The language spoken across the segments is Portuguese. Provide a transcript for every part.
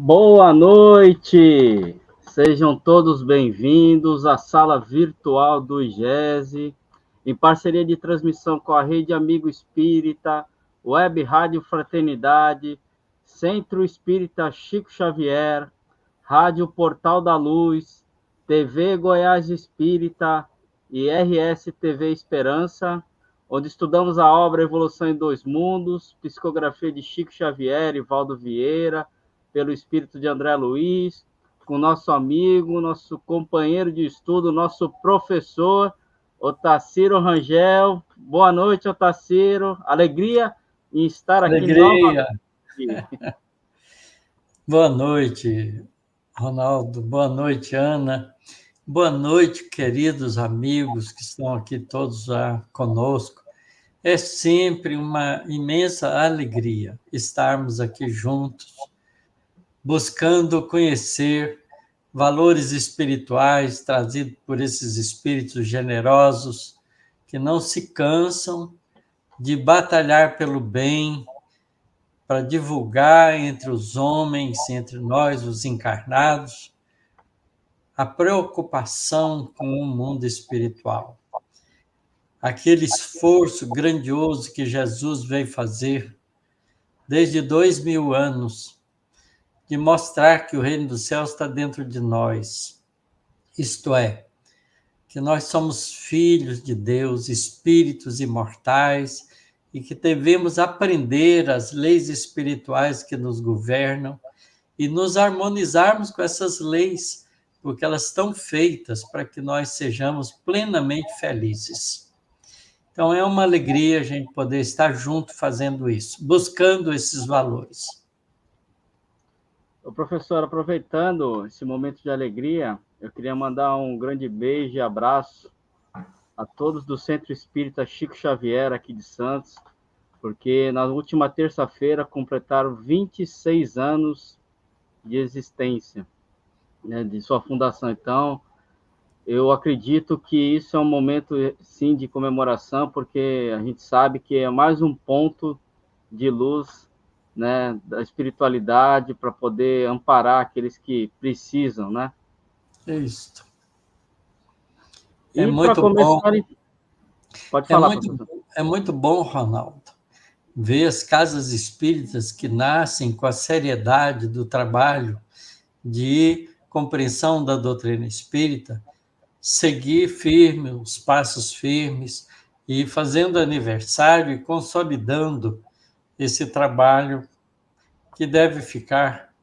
Boa noite! Sejam todos bem-vindos à sala virtual do IGESE, em parceria de transmissão com a Rede Amigo Espírita, Web Rádio Fraternidade, Centro Espírita Chico Xavier, Rádio Portal da Luz, TV Goiás Espírita e RS TV Esperança, onde estudamos a obra Evolução em Dois Mundos, psicografia de Chico Xavier e Valdo Vieira, pelo espírito de André Luiz, com nosso amigo, nosso companheiro de estudo, nosso professor, Otacílio Rangel. Boa noite, Otacílio. Alegria em estar aqui Alegria. novamente. Boa noite, Ronaldo. Boa noite, Ana. Boa noite, queridos amigos que estão aqui todos já conosco. É sempre uma imensa alegria estarmos aqui juntos, buscando conhecer valores espirituais trazidos por esses espíritos generosos que não se cansam de batalhar pelo bem, para divulgar entre os homens, entre nós, os encarnados, a preocupação com o mundo espiritual. Aquele esforço grandioso que Jesus veio fazer desde 2000 anos, de mostrar que o reino dos céus está dentro de nós. Isto é, que nós somos filhos de Deus, espíritos imortais, e que devemos aprender as leis espirituais que nos governam e nos harmonizarmos com essas leis, porque elas estão feitas para que nós sejamos plenamente felizes. Então, é uma alegria a gente poder estar junto fazendo isso, buscando esses valores. Ô, professor, aproveitando esse momento de alegria, eu queria mandar um grande beijo e abraço a todos do Centro Espírita Chico Xavier, aqui de Santos, porque na última terça-feira completaram 26 anos de existência, né, de sua fundação. Então, eu acredito que isso é um momento, sim, de comemoração, porque a gente sabe que é mais um ponto de luz, né, da espiritualidade para poder amparar aqueles que precisam, né? É isso. É E para muito bom. começar, pode falar, professor. É muito bom, Ronaldo, ver as casas espíritas que nascem com a seriedade do trabalho de compreensão da doutrina espírita, seguir firme, os passos firmes, e fazendo aniversário e consolidando esse trabalho que deve ficar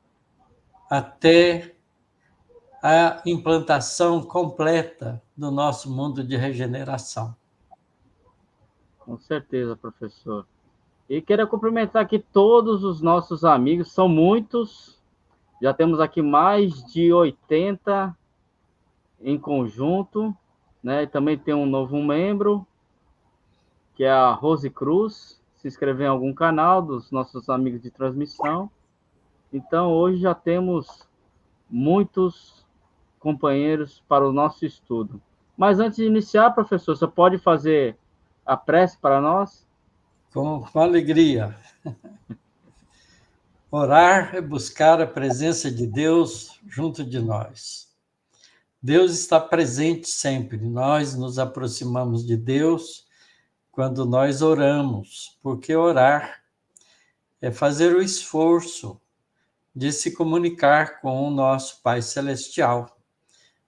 até a implantação completa do nosso mundo de regeneração. Com certeza, professor. E quero cumprimentar aqui todos os nossos amigos, são muitos, já temos aqui mais de 80 em conjunto, né? E também tem um novo membro, que é a Rose Cruz, se inscreveu em algum canal dos nossos amigos de transmissão. Então, hoje já temos muitos companheiros para o nosso estudo. Mas antes de iniciar, professor, você pode fazer a prece para nós? Com alegria. Orar é buscar a presença de Deus junto de nós. Deus está presente sempre. Nós nos aproximamos de Deus quando nós oramos, porque orar é fazer o esforço de se comunicar com o nosso Pai Celestial,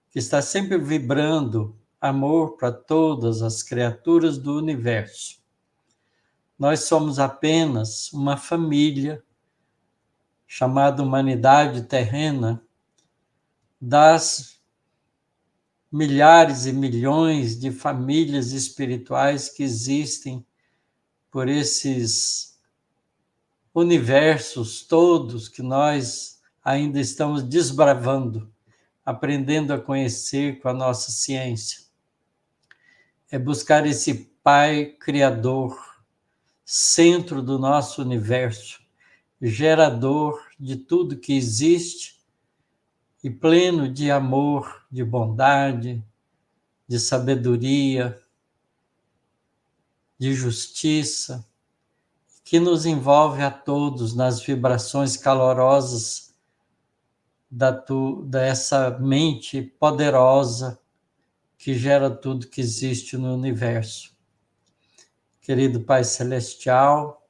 que está sempre vibrando amor para todas as criaturas do universo. Nós somos apenas uma família chamada humanidade terrena, das milhares e milhões de famílias espirituais que existem por esses universos todos que nós ainda estamos desbravando, aprendendo a conhecer com a nossa ciência. É buscar esse Pai Criador, centro do nosso universo, gerador de tudo que existe e pleno de amor, de bondade, de sabedoria, de justiça, que nos envolve a todos nas vibrações calorosas dessa mente poderosa que gera tudo que existe no universo. Querido Pai Celestial,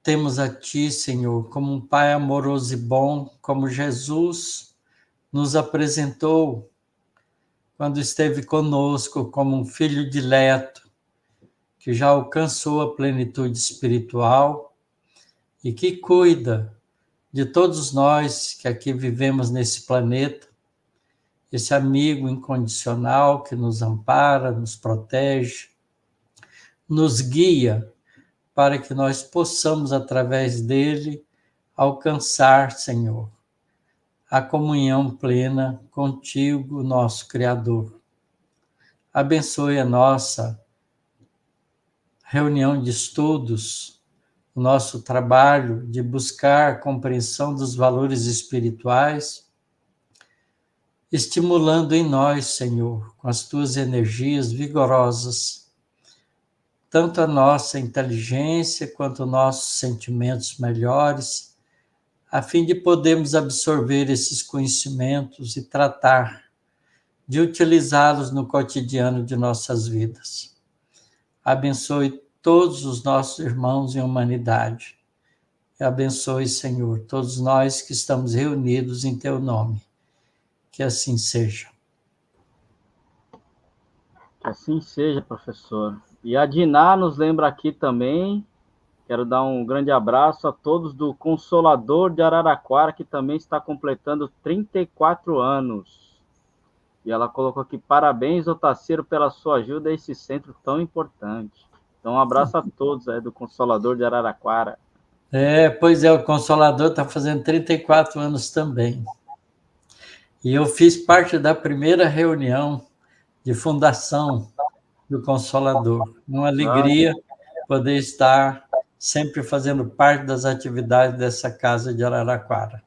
temos a Ti, Senhor, como um Pai amoroso e bom, como Jesus nos apresentou quando esteve conosco como um filho dileto, que já alcançou a plenitude espiritual e que cuida de todos nós que aqui vivemos nesse planeta, esse amigo incondicional que nos ampara, nos protege, nos guia para que nós possamos, através dele, alcançar, Senhor, a comunhão plena contigo, nosso Criador. Abençoe a nossa reunião de estudos, o nosso trabalho de buscar compreensão dos valores espirituais, estimulando em nós, Senhor, com as tuas energias vigorosas, tanto a nossa inteligência quanto os nossos sentimentos melhores, a fim de podermos absorver esses conhecimentos e tratar de utilizá-los no cotidiano de nossas vidas. Abençoe todos os nossos irmãos em humanidade. E abençoe, Senhor, todos nós que estamos reunidos em Teu nome. Que assim seja. Que assim seja, professor. E a Diná nos lembra aqui também. Quero dar um grande abraço a todos do Consolador de Araraquara, que também está completando 34 anos. E ela colocou aqui: parabéns, Otacílio, pela sua ajuda a esse centro tão importante. Então, um abraço a todos do Consolador de Araraquara. Pois é, o Consolador está fazendo 34 anos também. E eu fiz parte da primeira reunião de fundação do Consolador. Uma alegria poder estar sempre fazendo parte das atividades dessa casa de Araraquara.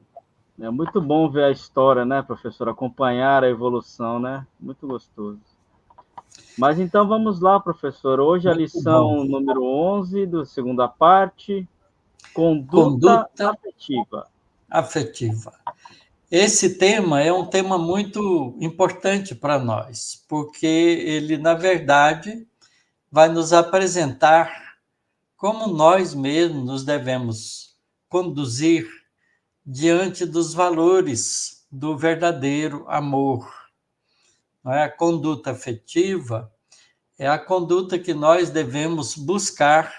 É muito bom ver a história, né, professor? Acompanhar a evolução, né? Muito gostoso. Mas então vamos lá, professor. Hoje a lição número 11, da segunda parte, conduta afetiva. Esse tema é um tema muito importante para nós, porque ele, na verdade, vai nos apresentar como nós mesmos nos devemos conduzir diante dos valores do verdadeiro amor. Não é? A conduta afetiva é a conduta que nós devemos buscar,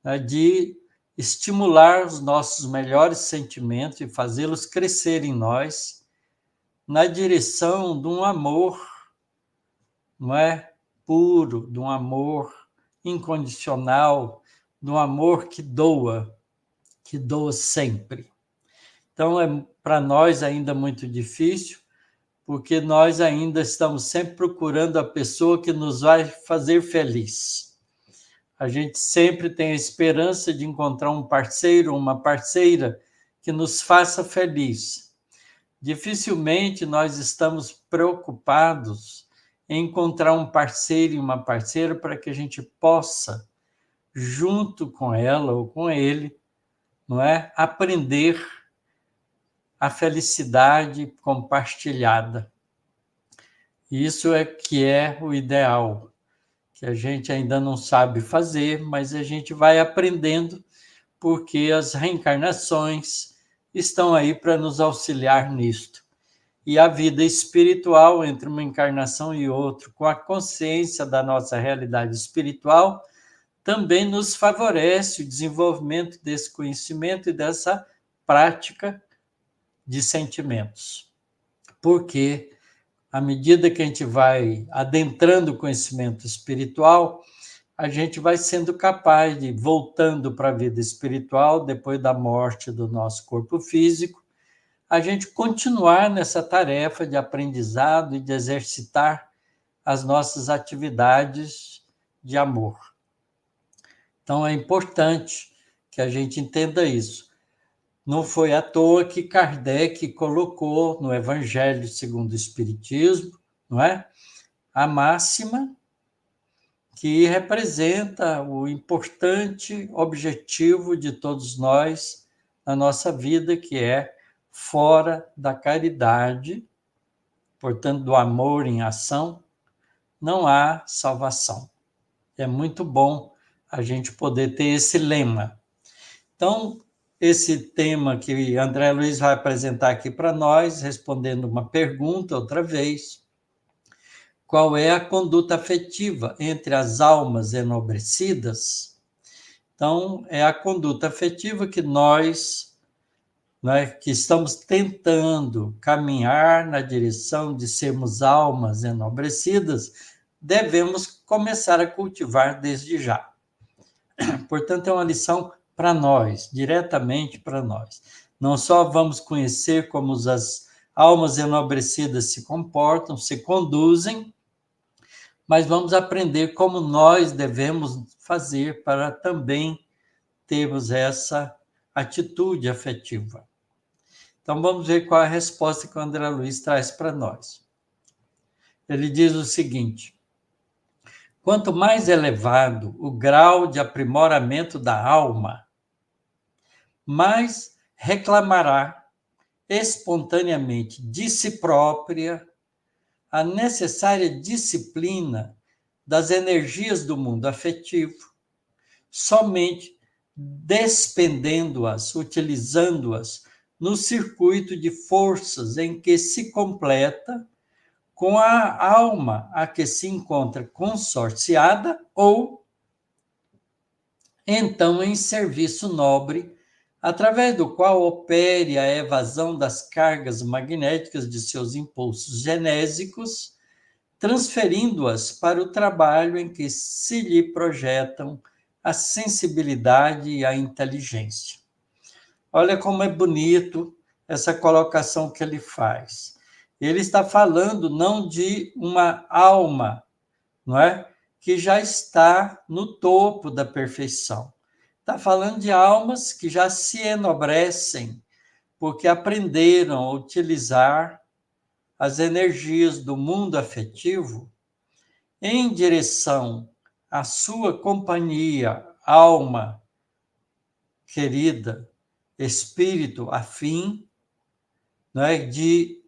né, de estimular os nossos melhores sentimentos e fazê-los crescer em nós na direção de um amor, não é, puro, de um amor incondicional, de um amor que doa sempre. Então, é para nós ainda muito difícil, porque nós ainda estamos sempre procurando a pessoa que nos vai fazer feliz. A gente sempre tem a esperança de encontrar um parceiro, uma parceira que nos faça feliz. Dificilmente nós estamos preocupados em encontrar um parceiro e uma parceira para que a gente possa, junto com ela ou com ele, não é, aprender a felicidade compartilhada. Isso é que é o ideal, que a gente ainda não sabe fazer, mas a gente vai aprendendo, porque as reencarnações estão aí para nos auxiliar nisto. E a vida espiritual, entre uma encarnação e outra, com a consciência da nossa realidade espiritual, também nos favorece o desenvolvimento desse conhecimento e dessa prática de sentimentos. Porque à medida que a gente vai adentrando o conhecimento espiritual, a gente vai sendo capaz de, voltando para a vida espiritual, depois da morte do nosso corpo físico, a gente continuar nessa tarefa de aprendizado e de exercitar as nossas atividades de amor. Então, é importante que a gente entenda isso. Não foi à toa que Kardec colocou no Evangelho segundo o Espiritismo, não é, a máxima que representa o importante objetivo de todos nós na nossa vida, que é fora da caridade, portanto, do amor em ação, não há salvação. É muito bom a gente poder ter esse lema. Então, esse tema que André Luiz vai apresentar aqui para nós, respondendo uma pergunta outra vez: qual é a conduta afetiva entre as almas enobrecidas? Então, é a conduta afetiva que nós, né, que estamos tentando caminhar na direção de sermos almas enobrecidas, devemos começar a cultivar desde já. Portanto, é uma lição para nós, diretamente para nós. Não só vamos conhecer como as almas enobrecidas se comportam, se conduzem, mas vamos aprender como nós devemos fazer para também termos essa atitude afetiva. Então, vamos ver qual é a resposta que o André Luiz traz para nós. Ele diz o seguinte: quanto mais elevado o grau de aprimoramento da alma, mais reclamará espontaneamente de si própria a necessária disciplina das energias do mundo afetivo, somente despendendo-as, utilizando-as no circuito de forças em que se completa com a alma a que se encontra consorciada ou, então, em serviço nobre, através do qual opere a evasão das cargas magnéticas de seus impulsos genésicos, transferindo-as para o trabalho em que se lhe projetam a sensibilidade e a inteligência. Olha como é bonito essa colocação que ele faz. Ele está falando não de uma alma, não é? Que já está no topo da perfeição. Está falando de almas que já se enobrecem, porque aprenderam a utilizar as energias do mundo afetivo em direção à sua companhia, alma querida, espírito afim, né, de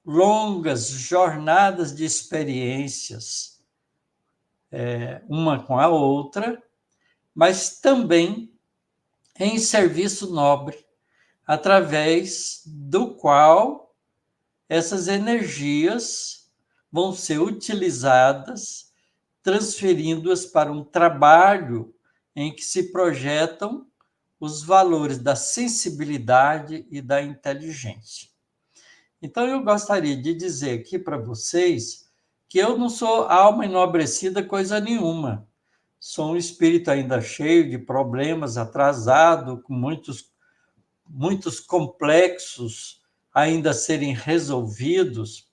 longas jornadas de experiências, uma com a outra, mas também em serviço nobre, através do qual essas energias vão ser utilizadas, transferindo-as para um trabalho em que se projetam os valores da sensibilidade e da inteligência. Então, eu gostaria de dizer aqui para vocês que eu não sou alma enobrecida coisa nenhuma. Sou um espírito ainda cheio de problemas, atrasado, com muitos complexos ainda a serem resolvidos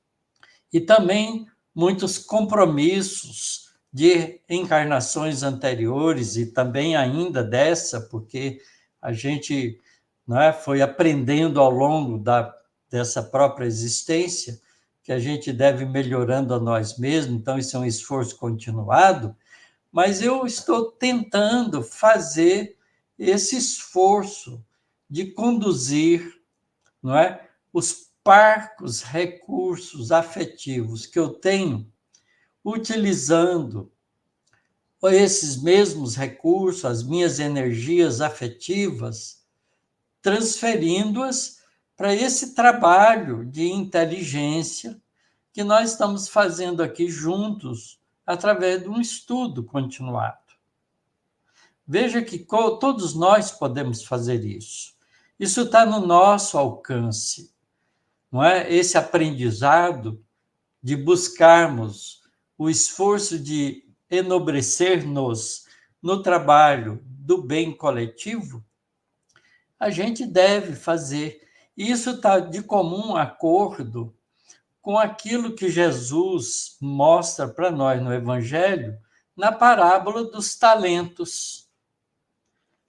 e também muitos compromissos de encarnações anteriores e também ainda dessa, porque a gente, não é, foi aprendendo ao longo dessa própria existência que a gente deve ir melhorando a nós mesmos, então isso é um esforço continuado, mas eu estou tentando fazer esse esforço de conduzir, não é, os parcos recursos afetivos que eu tenho, utilizando esses mesmos recursos, as minhas energias afetivas, transferindo-as para esse trabalho de inteligência que nós estamos fazendo aqui juntos, através de um estudo continuado. Veja que todos nós podemos fazer isso. Isso está no nosso alcance, não é? Esse aprendizado de buscarmos o esforço de enobrecer-nos no trabalho do bem coletivo, a gente deve fazer. Isso está de comum acordo com aquilo que Jesus mostra para nós no Evangelho, na parábola dos talentos.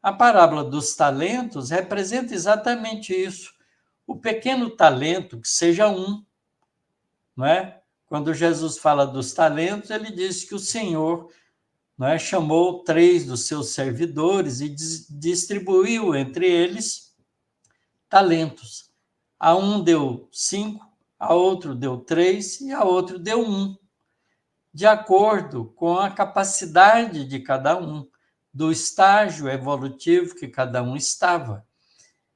A parábola dos talentos representa exatamente isso. O pequeno talento, que seja um, não é? Quando Jesus fala dos talentos, ele diz que o Senhor, não é, chamou 3 dos seus servidores e distribuiu entre eles talentos. A um deu 5, a outro deu 3 e a outro deu 1, de acordo com a capacidade de cada um, do estágio evolutivo que cada um estava.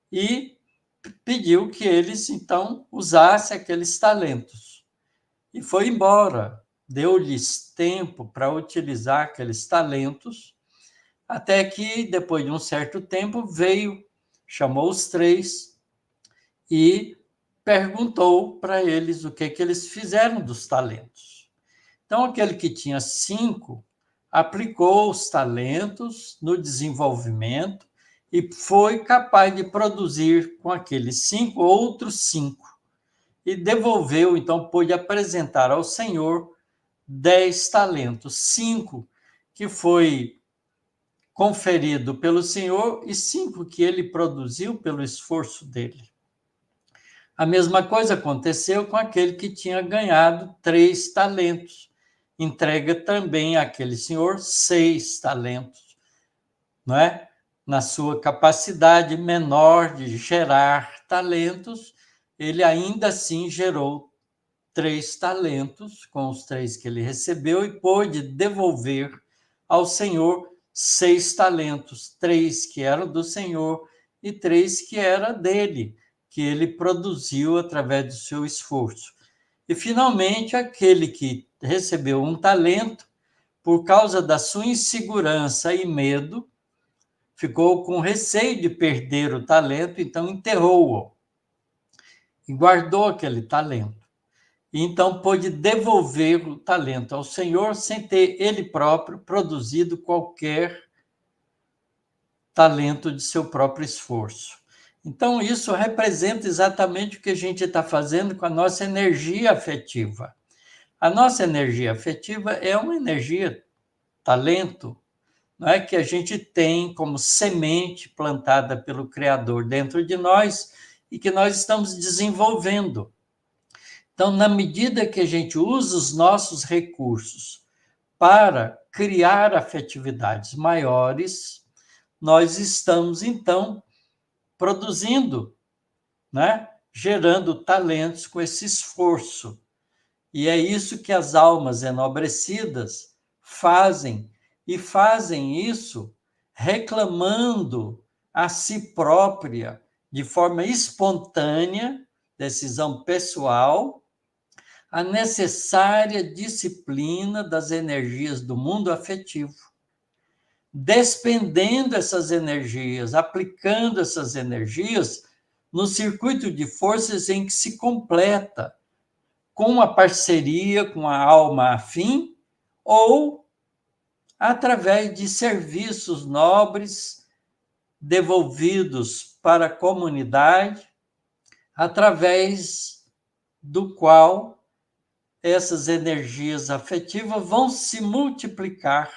E pediu que eles, então, usassem aqueles talentos. E foi embora, deu-lhes tempo para utilizar aqueles talentos, até que, depois de um certo tempo, veio, chamou os 3 e perguntou para eles o que eles fizeram dos talentos. Então, aquele que tinha 5 aplicou os talentos no desenvolvimento e foi capaz de produzir com aqueles 5 outros 5. E devolveu, então, pôde apresentar ao Senhor 10 talentos, 5 que foi conferido pelo Senhor e 5 que ele produziu pelo esforço dele. A mesma coisa aconteceu com aquele que tinha ganhado 3 talentos. Entrega também àquele senhor 6 talentos, não é? Na sua capacidade menor de gerar talentos, ele ainda assim gerou 3 talentos com os 3 que ele recebeu e pôde devolver ao Senhor 6 talentos, 3 que eram do Senhor e 3 que era dele, que ele produziu através do seu esforço. E, finalmente, aquele que recebeu 1 talento, por causa da sua insegurança e medo, ficou com receio de perder o talento, então enterrou-o e guardou aquele talento. E então pôde devolver o talento ao Senhor sem ter ele próprio produzido qualquer talento de seu próprio esforço. Então, isso representa exatamente o que a gente está fazendo com a nossa energia afetiva. A nossa energia afetiva é uma energia, talento, não é, que a gente tem como semente plantada pelo Criador dentro de nós e que nós estamos desenvolvendo. Então, na medida que a gente usa os nossos recursos para criar afetividades maiores, nós estamos, então, produzindo, né? Gerando talentos com esse esforço. E é isso que as almas enobrecidas fazem, e fazem isso reclamando a si própria, de forma espontânea, decisão pessoal, a necessária disciplina das energias do mundo afetivo, despendendo essas energias, aplicando essas energias no circuito de forças em que se completa, com a parceria com a alma afim ou através de serviços nobres devolvidos para a comunidade, através do qual essas energias afetivas vão se multiplicar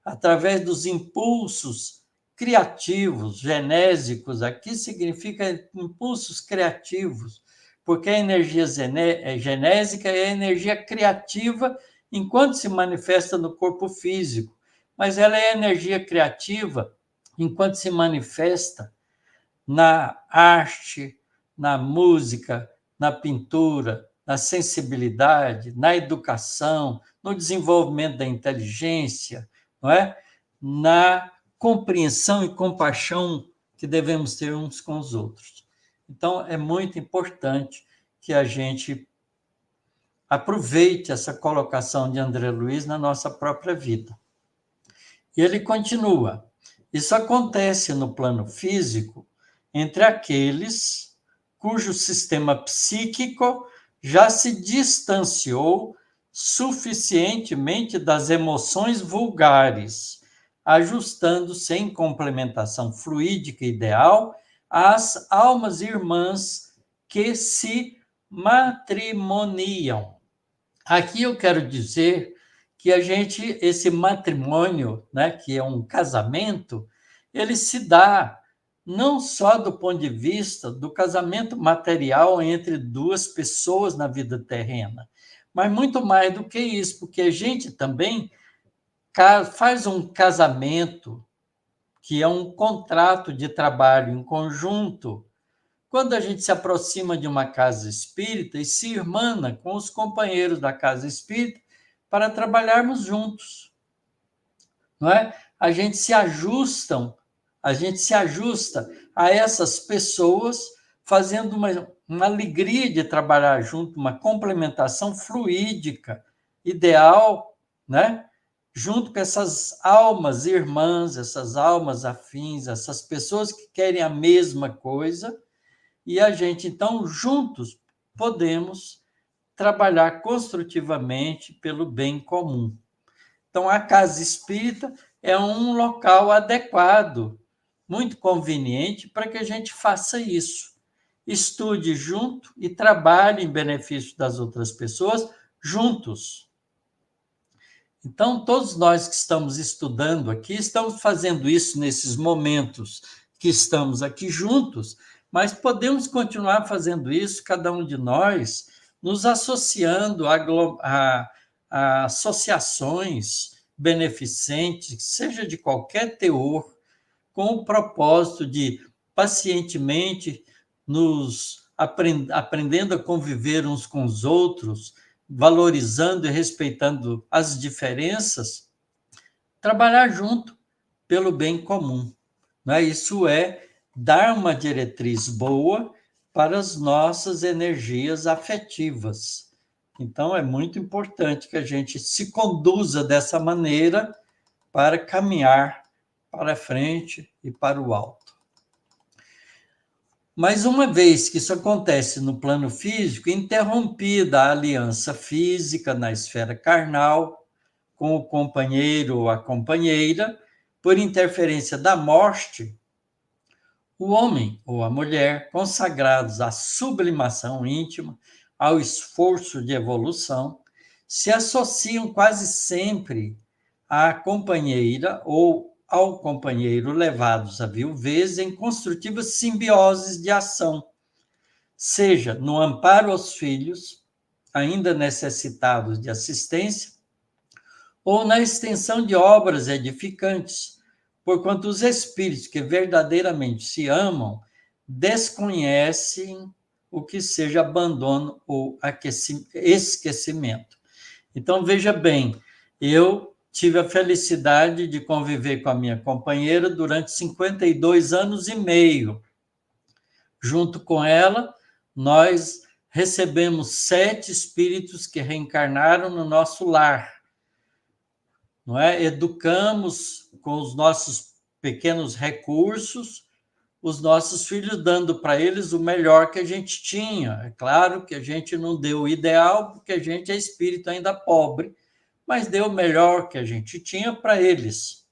através dos impulsos criativos, genésicos. Aqui significa impulsos criativos, porque a energia genésica é a energia criativa enquanto se manifesta no corpo físico, mas ela é a energia criativa enquanto se manifesta na arte, na música, na pintura, na sensibilidade, na educação, no desenvolvimento da inteligência, não é? Na compreensão e compaixão que devemos ter uns com os outros. Então, é muito importante que a gente aproveite essa colocação de André Luiz na nossa própria vida. E ele continua: isso acontece no plano físico entre aqueles cujo sistema psíquico já se distanciou suficientemente das emoções vulgares, ajustando-se em complementação fluídica ideal às almas irmãs que se matrimoniam. Aqui eu quero dizer que esse matrimônio, né, que é um casamento, ele se dá não só do ponto de vista do casamento material entre duas pessoas na vida terrena, mas muito mais do que isso, porque a gente também faz um casamento que é um contrato de trabalho em conjunto, quando a gente se aproxima de uma casa espírita e se irmana com os companheiros da casa espírita para trabalharmos juntos, não é? A gente se ajusta a essas pessoas, fazendo uma alegria de trabalhar junto, uma complementação fluídica, ideal, né? Junto com essas almas irmãs, essas almas afins, essas pessoas que querem a mesma coisa, e a gente, então, juntos, podemos trabalhar construtivamente pelo bem comum. Então, a casa espírita é um local adequado, muito conveniente para que a gente faça isso. Estude junto e trabalhe em benefício das outras pessoas juntos. Então, todos nós que estamos estudando aqui, estamos fazendo isso nesses momentos que estamos aqui juntos, mas podemos continuar fazendo isso, cada um de nós, nos associando a associações beneficentes, seja de qualquer teor, com o propósito de, pacientemente, nos aprendendo a conviver uns com os outros, valorizando e respeitando as diferenças, trabalhar junto pelo bem comum. Né? Isso é dar uma diretriz boa para as nossas energias afetivas. Então, é muito importante que a gente se conduza dessa maneira para caminhar para frente e para o alto. Mas uma vez que isso acontece no plano físico, interrompida a aliança física na esfera carnal, com o companheiro ou a companheira, por interferência da morte, o homem ou a mulher, consagrados à sublimação íntima, ao esforço de evolução, se associam quase sempre à companheira ou ao companheiro levados à viuvez em construtivas simbioses de ação, seja no amparo aos filhos, ainda necessitados de assistência, ou na extensão de obras edificantes, porquanto os espíritos que verdadeiramente se amam desconhecem o que seja abandono ou esquecimento. Então, veja bem, eu tive a felicidade de conviver com a minha companheira durante 52 anos e meio. Junto com ela, nós recebemos 7 espíritos que reencarnaram no nosso lar. Não é? Educamos com os nossos pequenos recursos os nossos filhos, dando para eles o melhor que a gente tinha. É claro que a gente não deu o ideal, porque a gente é espírito ainda pobre, mas deu o melhor que a gente tinha para eles,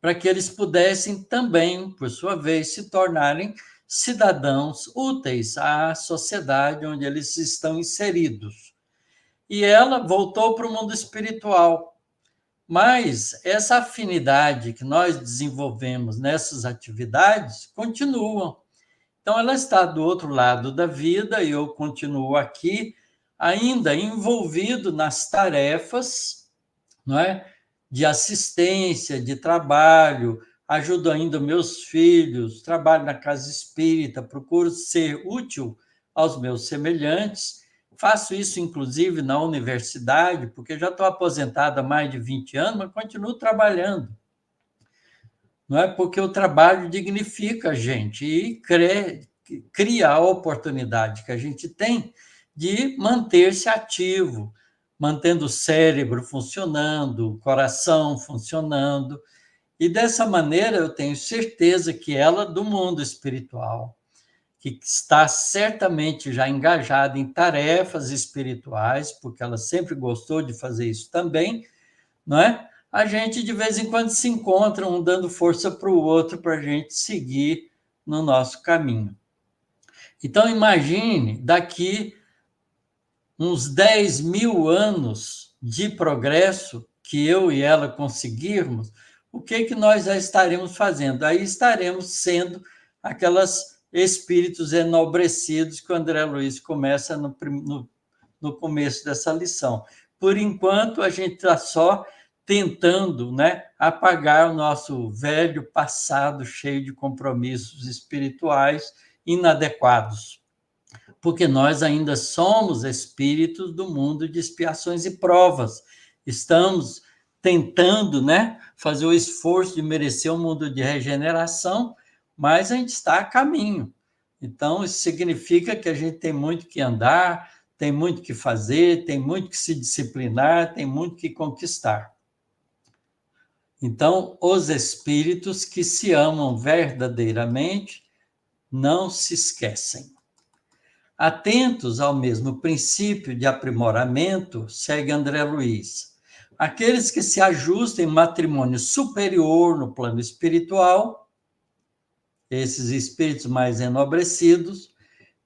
para que eles pudessem também, por sua vez, se tornarem cidadãos úteis à sociedade onde eles estão inseridos. E ela voltou para o mundo espiritual. Mas essa afinidade que nós desenvolvemos nessas atividades continuam. Então, ela está do outro lado da vida e eu continuo aqui, ainda envolvido nas tarefas, não é? De assistência, de trabalho, ajudo ainda meus filhos, trabalho na casa espírita, procuro ser útil aos meus semelhantes. Faço isso, inclusive, na universidade, porque já estou aposentado há mais de 20 anos, mas continuo trabalhando. Não é? Porque o trabalho dignifica a gente e cria a oportunidade que a gente tem de manter-se ativo, mantendo o cérebro funcionando, o coração funcionando. E dessa maneira eu tenho certeza que ela, do mundo espiritual, que está certamente já engajada em tarefas espirituais, porque ela sempre gostou de fazer isso também, não é? A gente, de vez em quando, se encontra, um dando força para o outro, para a gente seguir no nosso caminho. Então, imagine, daqui uns 10 mil anos de progresso que eu e ela conseguirmos, o que nós já estaremos fazendo? Aí estaremos sendo aquelas espíritos enobrecidos que o André Luiz começa no começo dessa lição. Por enquanto, a gente está só tentando, né, apagar o nosso velho passado cheio de compromissos espirituais inadequados, porque nós ainda somos espíritos do mundo de expiações e provas. Estamos tentando, né, fazer o esforço de merecer um mundo de regeneração, mas a gente está a caminho. Então, isso significa que a gente tem muito que andar, tem muito que fazer, tem muito que se disciplinar, tem muito que conquistar. Então, os espíritos que se amam verdadeiramente não se esquecem. Atentos ao mesmo princípio de aprimoramento, segue André Luiz. Aqueles que se ajustam em matrimônio superior no plano espiritual, esses espíritos mais enobrecidos,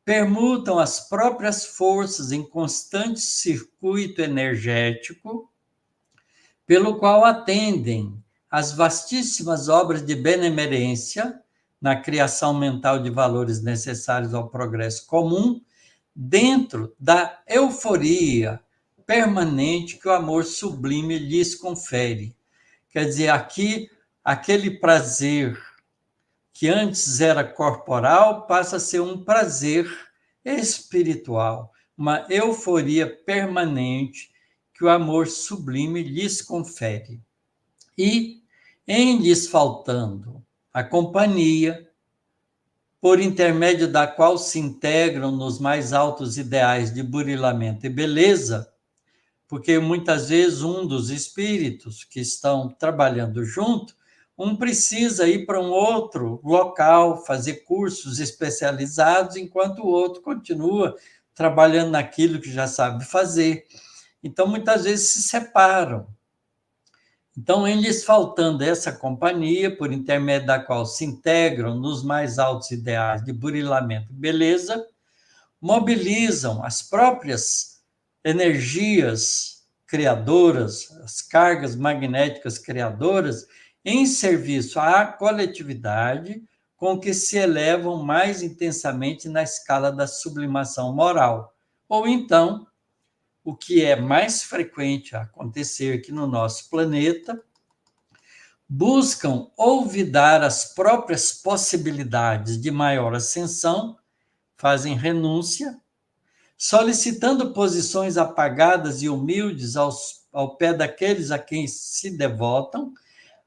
permutam as próprias forças em constante circuito energético, pelo qual atendem às vastíssimas obras de benemerência na criação mental de valores necessários ao progresso comum, dentro da euforia permanente que o amor sublime lhes confere. Quer dizer, aqui, aquele prazer que antes era corporal passa a ser um prazer espiritual, uma euforia permanente que o amor sublime lhes confere. E, em lhes faltando a companhia, por intermédio da qual se integram nos mais altos ideais de burilamento e beleza, porque muitas vezes um dos espíritos que estão trabalhando junto, um precisa ir para um outro local, fazer cursos especializados, enquanto o outro continua trabalhando naquilo que já sabe fazer. Então, muitas vezes se separam. Então, em lhes faltando essa companhia, por intermédio da qual se integram nos mais altos ideais de burilamento e beleza, mobilizam as próprias energias criadoras, as cargas magnéticas criadoras, em serviço à coletividade, com que se elevam mais intensamente na escala da sublimação moral. Ou então, o que é mais frequente a acontecer aqui no nosso planeta, buscam olvidar as próprias possibilidades de maior ascensão, fazem renúncia, solicitando posições apagadas e humildes ao pé daqueles a quem se devotam,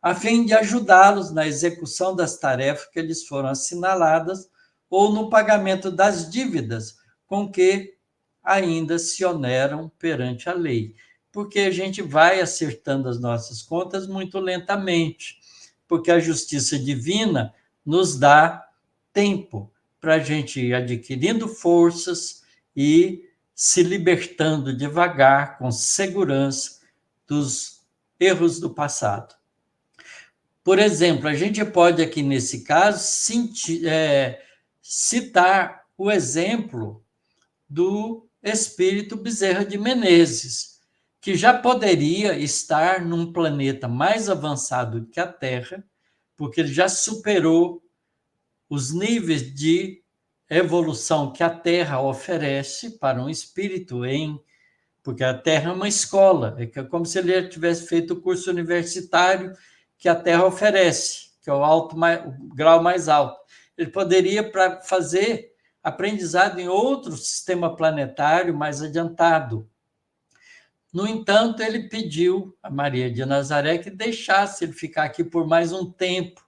a fim de ajudá-los na execução das tarefas que lhes foram assinaladas ou no pagamento das dívidas com que ainda se oneram perante a lei. Porque a gente vai acertando as nossas contas muito lentamente, porque a justiça divina nos dá tempo para a gente ir adquirindo forças e se libertando devagar, com segurança, dos erros do passado. Por exemplo, a gente pode aqui, nesse caso, citar o exemplo do espírito Bezerra de Menezes, que já poderia estar num planeta mais avançado que a Terra, porque ele já superou os níveis de evolução que a Terra oferece para um espírito porque a Terra é uma escola, é como se ele tivesse feito o curso universitário que a Terra oferece, que é o grau mais alto. Ele poderia fazer aprendizado em outro sistema planetário mais adiantado. No entanto, ele pediu a Maria de Nazaré que deixasse ele ficar aqui por mais um tempo,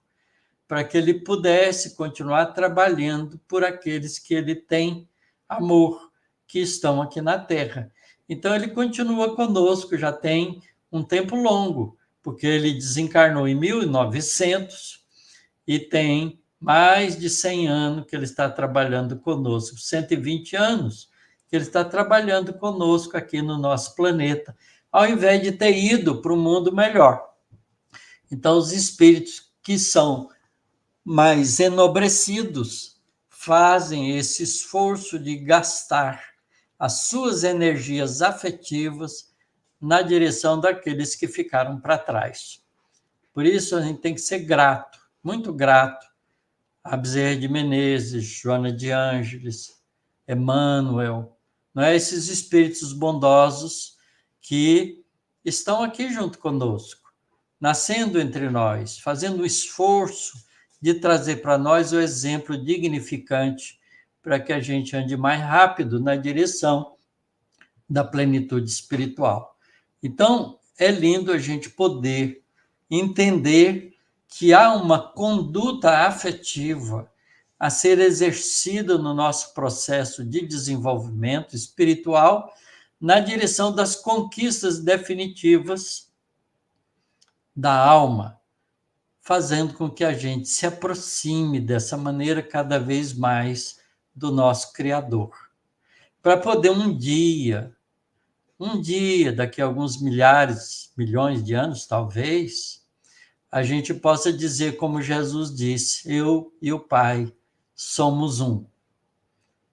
para que ele pudesse continuar trabalhando por aqueles que ele tem amor, que estão aqui na Terra. Então, ele continua conosco, já tem um tempo longo, porque ele desencarnou em 1900 e tem mais de 100 anos que ele está trabalhando conosco, 120 anos que ele está trabalhando conosco aqui no nosso planeta, ao invés de ter ido para um mundo melhor. Então, os espíritos que são mais enobrecidos fazem esse esforço de gastar as suas energias afetivas na direção daqueles que ficaram para trás. Por isso, a gente tem que ser grato, muito grato, a Bezerra de Menezes, Joana de Ângeles, Emmanuel, não é? Esses espíritos bondosos que estão aqui junto conosco, nascendo entre nós, fazendo o esforço de trazer para nós o exemplo dignificante para que a gente ande mais rápido na direção da plenitude espiritual. Então, é lindo a gente poder entender que há uma conduta afetiva a ser exercida no nosso processo de desenvolvimento espiritual na direção das conquistas definitivas da alma, fazendo com que a gente se aproxime dessa maneira cada vez mais do nosso Criador. Para poder um dia, daqui a alguns milhares, milhões de anos, talvez, a gente possa dizer como Jesus disse, eu e o Pai somos um.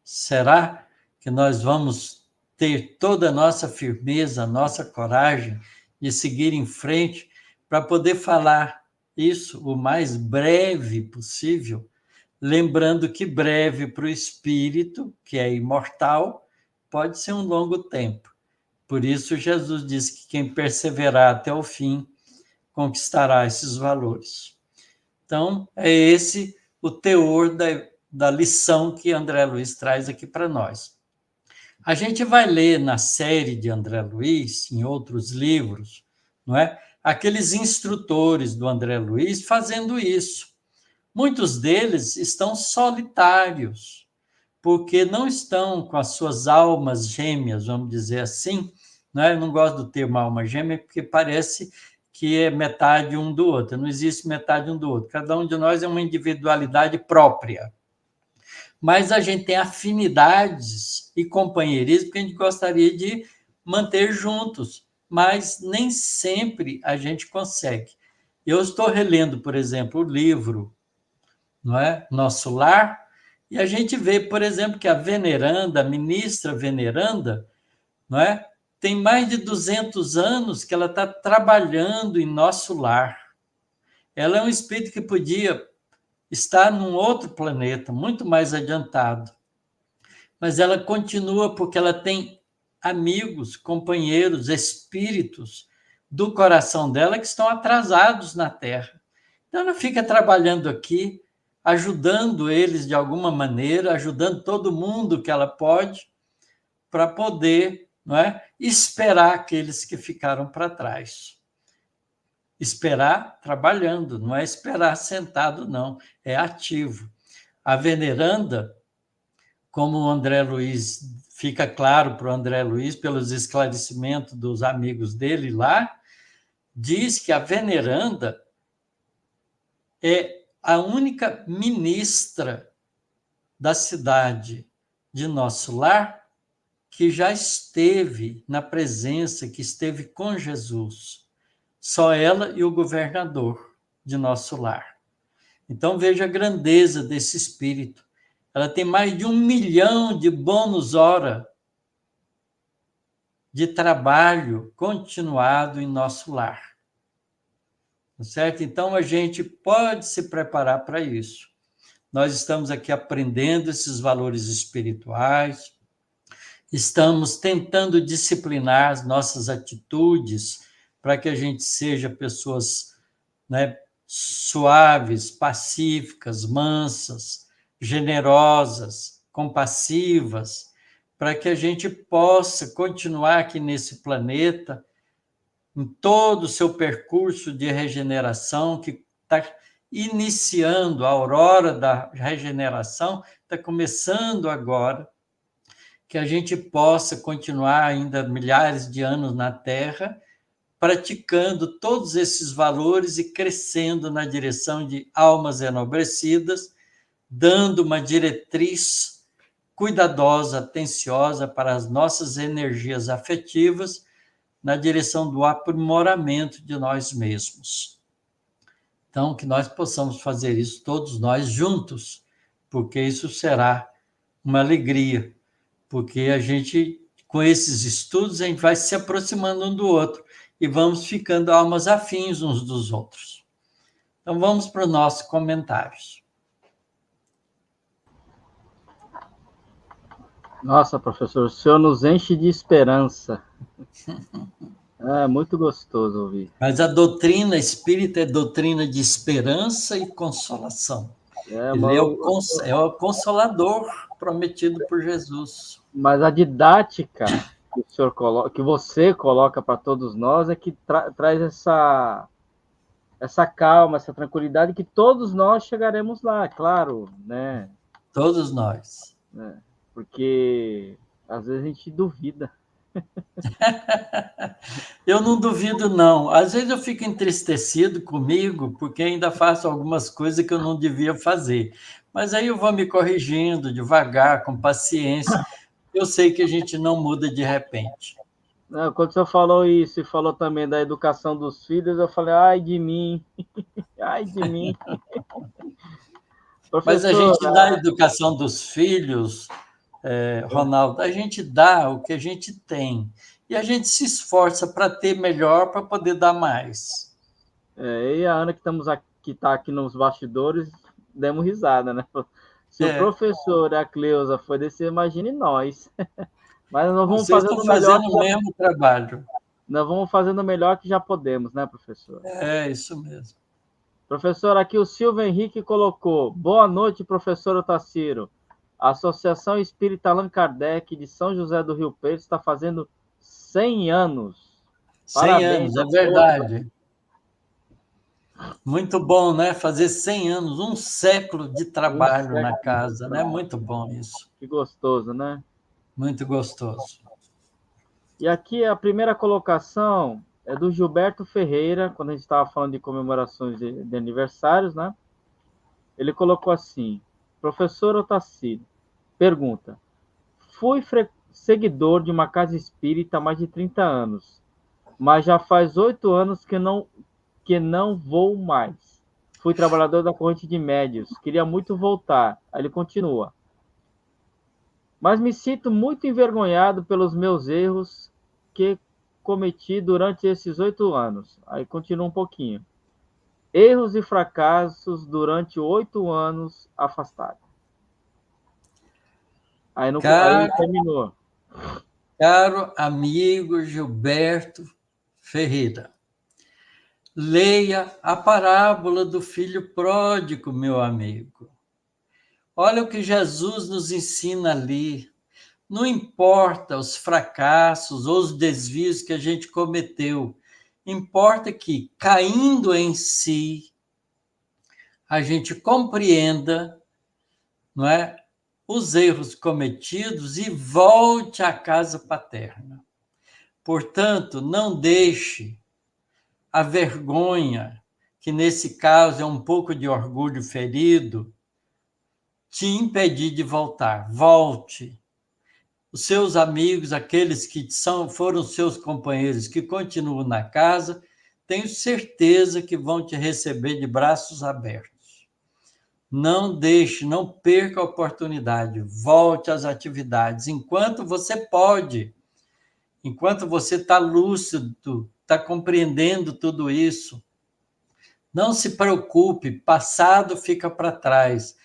Será que nós vamos ter toda a nossa firmeza, a nossa coragem de seguir em frente para poder falar isso o mais breve possível, lembrando que breve para o espírito, que é imortal, pode ser um longo tempo. Por isso, Jesus disse que quem perseverar até o fim conquistará esses valores. Então, é esse o teor da lição que André Luiz traz aqui para nós. A gente vai ler na série de André Luiz, em outros livros, não é? Aqueles instrutores do André Luiz fazendo isso. Muitos deles estão solitários, porque não estão com as suas almas gêmeas, vamos dizer assim. Não é? Eu não gosto do termo alma gêmea, porque parece que é metade um do outro. Não existe metade um do outro. Cada um de nós é uma individualidade própria. Mas a gente tem afinidades e companheirismo que a gente gostaria de manter juntos, mas nem sempre a gente consegue. Eu estou relendo, por exemplo, o livro, não é? Nosso Lar, e a gente vê, por exemplo, que a veneranda, a ministra veneranda, não é? Tem mais de 200 anos que ela está trabalhando em nosso lar. Ela é um espírito que podia estar num outro planeta, muito mais adiantado. Mas ela continua porque ela tem amigos, companheiros, espíritos do coração dela que estão atrasados na Terra. Então ela fica trabalhando aqui, ajudando eles de alguma maneira, ajudando todo mundo que ela pode, para poder, não é, esperar aqueles que ficaram para trás. Esperar trabalhando, não é esperar sentado, não, é ativo. A veneranda, como o André Luiz, fica claro para o André Luiz, pelos esclarecimentos dos amigos dele lá, diz que a veneranda é a única ministra da cidade de Nosso Lar que já esteve na presença, que esteve com Jesus. Só ela e o governador de Nosso Lar. Então, veja a grandeza desse espírito. Ela tem mais de 1 milhão de bônus hora de trabalho continuado em nosso lar. Certo? Então, a gente pode se preparar para isso. Nós estamos aqui aprendendo esses valores espirituais, estamos tentando disciplinar as nossas atitudes para que a gente seja pessoas, né, suaves, pacíficas, mansas, generosas, compassivas, para que a gente possa continuar aqui nesse planeta, em todo o seu percurso de regeneração, que está iniciando, a aurora da regeneração está começando agora, que a gente possa continuar ainda milhares de anos na Terra, praticando todos esses valores e crescendo na direção de almas enobrecidas, dando uma diretriz cuidadosa, atenciosa para as nossas energias afetivas, na direção do aprimoramento de nós mesmos. Então, que nós possamos fazer isso todos nós juntos, porque isso será uma alegria, porque a gente, com esses estudos, a gente vai se aproximando um do outro e vamos ficando almas afins uns dos outros. Então, vamos para os nossos comentários. Nossa, professor, o senhor nos enche de esperança. É muito gostoso ouvir. Mas a doutrina espírita é doutrina de esperança e consolação. Ele é o consolador prometido por Jesus. Mas a didática que o senhor coloca, que você coloca para todos nós é que traz essa calma, essa tranquilidade que todos nós chegaremos lá, claro, né? Todos nós. Né? Porque às vezes a gente duvida. Eu não duvido, não. Às vezes eu fico entristecido comigo, porque ainda faço algumas coisas que eu não devia fazer. Mas aí eu vou me corrigindo devagar, com paciência. Eu sei que a gente não muda de repente. Quando o senhor falou isso e falou também da educação dos filhos, eu falei, ai de mim, ai de mim. Mas a gente dá a educação dos filhos, Ronaldo, a gente dá o que a gente tem. E a gente se esforça para ter melhor, para poder dar mais. E a Ana, que está aqui nos bastidores, demos risada, né? Se o professor e a Cleusa foi desse, imagine nós. Mas nós vamos Vocês estão fazendo o mesmo trabalho. Nós vamos fazendo o melhor que já podemos, né, professor? É, isso mesmo. Professor, aqui o Silvio Henrique colocou: boa noite, professor Otacílio. A Associação Espírita Allan Kardec de São José do Rio Preto está fazendo 100 anos. 100 anos, é verdade. Muito bom, né? Fazer 100 anos, um século de trabalho na casa, né? Muito bom isso. Que gostoso, né? Muito gostoso. E aqui a primeira colocação é do Gilberto Ferreira, quando a gente estava falando de comemorações de aniversários, né? Ele colocou assim: professor Otacílio, pergunta: fui seguidor de uma casa espírita há mais de 30 anos, mas já faz 8 anos que não vou mais. Fui trabalhador da corrente de médios, queria muito voltar. Aí ele continua: mas me sinto muito envergonhado pelos meus erros que cometi durante esses 8 anos. Aí continua um pouquinho. Erros e fracassos durante 8 anos afastado. Aí terminou. Caro amigo Gilberto Ferreira, leia a parábola do filho pródigo, meu amigo. Olha o que Jesus nos ensina ali. Não importa os fracassos ou os desvios que a gente cometeu, importa que, caindo em si, a gente compreenda, não é, os erros cometidos e volte à casa paterna. Portanto, não deixe a vergonha, que nesse caso é um pouco de orgulho ferido, te impedir de voltar. Volte. Os seus amigos, aqueles que foram seus companheiros, que continuam na casa, tenho certeza que vão te receber de braços abertos. Não deixe, não perca a oportunidade. Volte às atividades enquanto você pode, enquanto você está lúcido, está compreendendo tudo isso. Não se preocupe, passado fica para trás.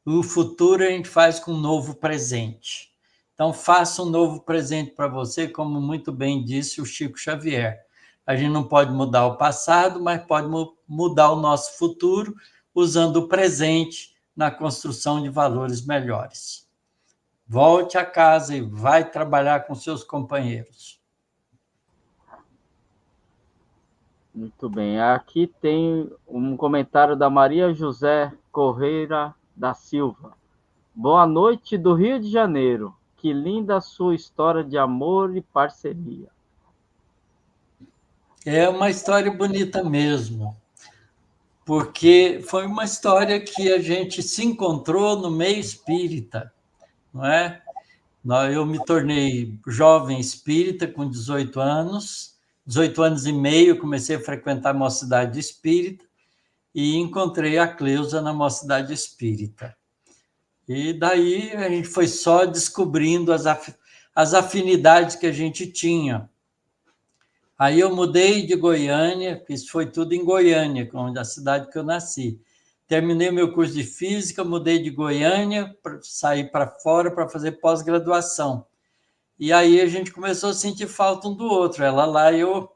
O futuro a gente faz com um novo presente. Então, faça um novo presente para você, como muito bem disse o Chico Xavier. A gente não pode mudar o passado, mas pode mudar o nosso futuro usando o presente na construção de valores melhores. Volte a casa e vai trabalhar com seus companheiros. Muito bem. Aqui tem um comentário da Maria José Correia da Silva. Boa noite do Rio de Janeiro. Que linda a sua história de amor e parceria. É uma história bonita mesmo, porque foi uma história que a gente se encontrou no meio espírita, não é? Eu me tornei jovem espírita com 18 anos, 18 anos e meio, comecei a frequentar a mocidade espírita e encontrei a Cleusa na mocidade espírita. E daí a gente foi só descobrindo as afinidades que a gente tinha. Aí eu mudei de Goiânia, isso foi tudo em Goiânia, a cidade que eu nasci. Terminei meu curso de física, mudei de Goiânia, saí para fora para fazer pós-graduação. E aí a gente começou a sentir falta um do outro, ela lá e eu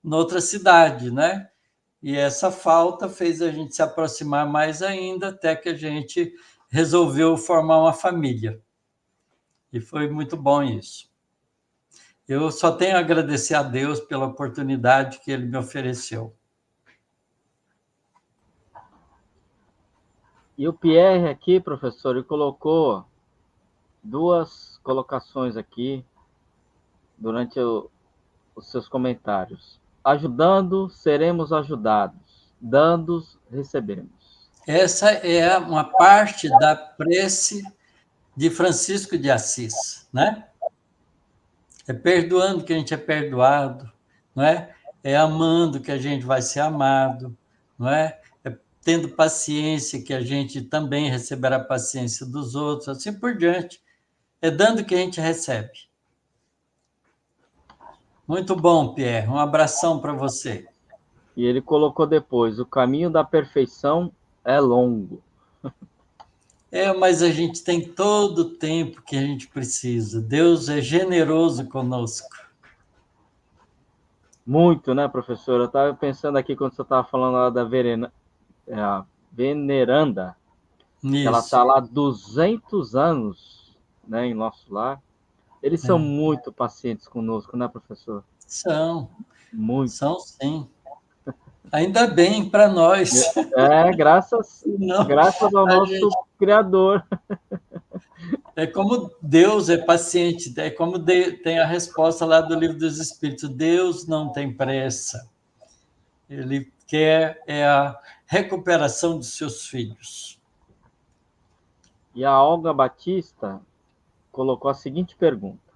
noutra cidade, né? E essa falta fez a gente se aproximar mais ainda, até que a gente resolveu formar uma família. E foi muito bom isso. Eu só tenho a agradecer a Deus pela oportunidade que Ele me ofereceu. E o Pierre aqui, professor, ele colocou duas colocações aqui durante os seus comentários. Ajudando, seremos ajudados. Dando, recebemos. Essa é uma parte da prece de Francisco de Assis, né? É perdoando que a gente é perdoado, não é? É amando que a gente vai ser amado, não é? É tendo paciência que a gente também receberá a paciência dos outros, assim por diante. É dando que a gente recebe. Muito bom, Pierre. Um abração para você. E ele colocou depois: o caminho da perfeição é longo. Mas a gente tem todo o tempo que a gente precisa. Deus é generoso conosco. Muito, né, professor? Eu estava pensando aqui quando você estava falando lá da a Veneranda, que ela Isso. está lá há 200 anos, né, em nosso lar. Eles são muito pacientes conosco, né, professor? São, Muito. são sim. Ainda bem para nós. Graças ao nosso Gente, Criador. é como Deus é paciente, é como tem a resposta lá do Livro dos Espíritos. Deus não tem pressa. Ele quer a recuperação de seus filhos. E a Olga Batista colocou a seguinte pergunta: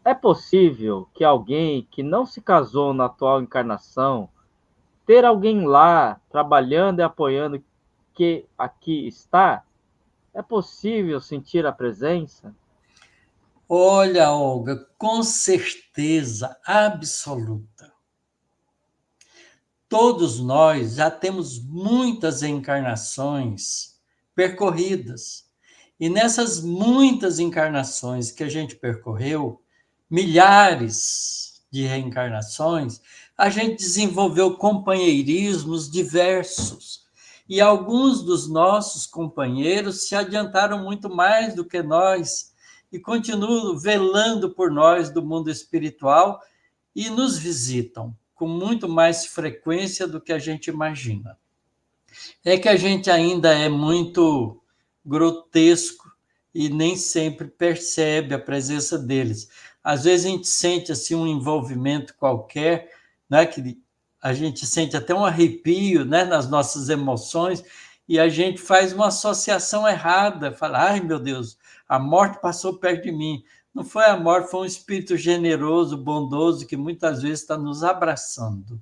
é possível que alguém que não se casou na atual encarnação ter alguém lá trabalhando e apoiando que aqui está? É possível sentir a presença? Olha, Olga, com certeza absoluta. Todos nós já temos muitas encarnações percorridas. E nessas muitas encarnações que a gente percorreu, milhares de reencarnações, a gente desenvolveu companheirismos diversos. E alguns dos nossos companheiros se adiantaram muito mais do que nós e continuam velando por nós do mundo espiritual e nos visitam com muito mais frequência do que a gente imagina. É que a gente ainda é muito grotesco e nem sempre percebe a presença deles. Às vezes a gente sente assim um envolvimento qualquer, né, que a gente sente até um arrepio, né, nas nossas emoções, e a gente faz uma associação errada, fala: ai meu Deus, a morte passou perto de mim. Não foi a morte, foi um espírito generoso, bondoso, que muitas vezes está nos abraçando.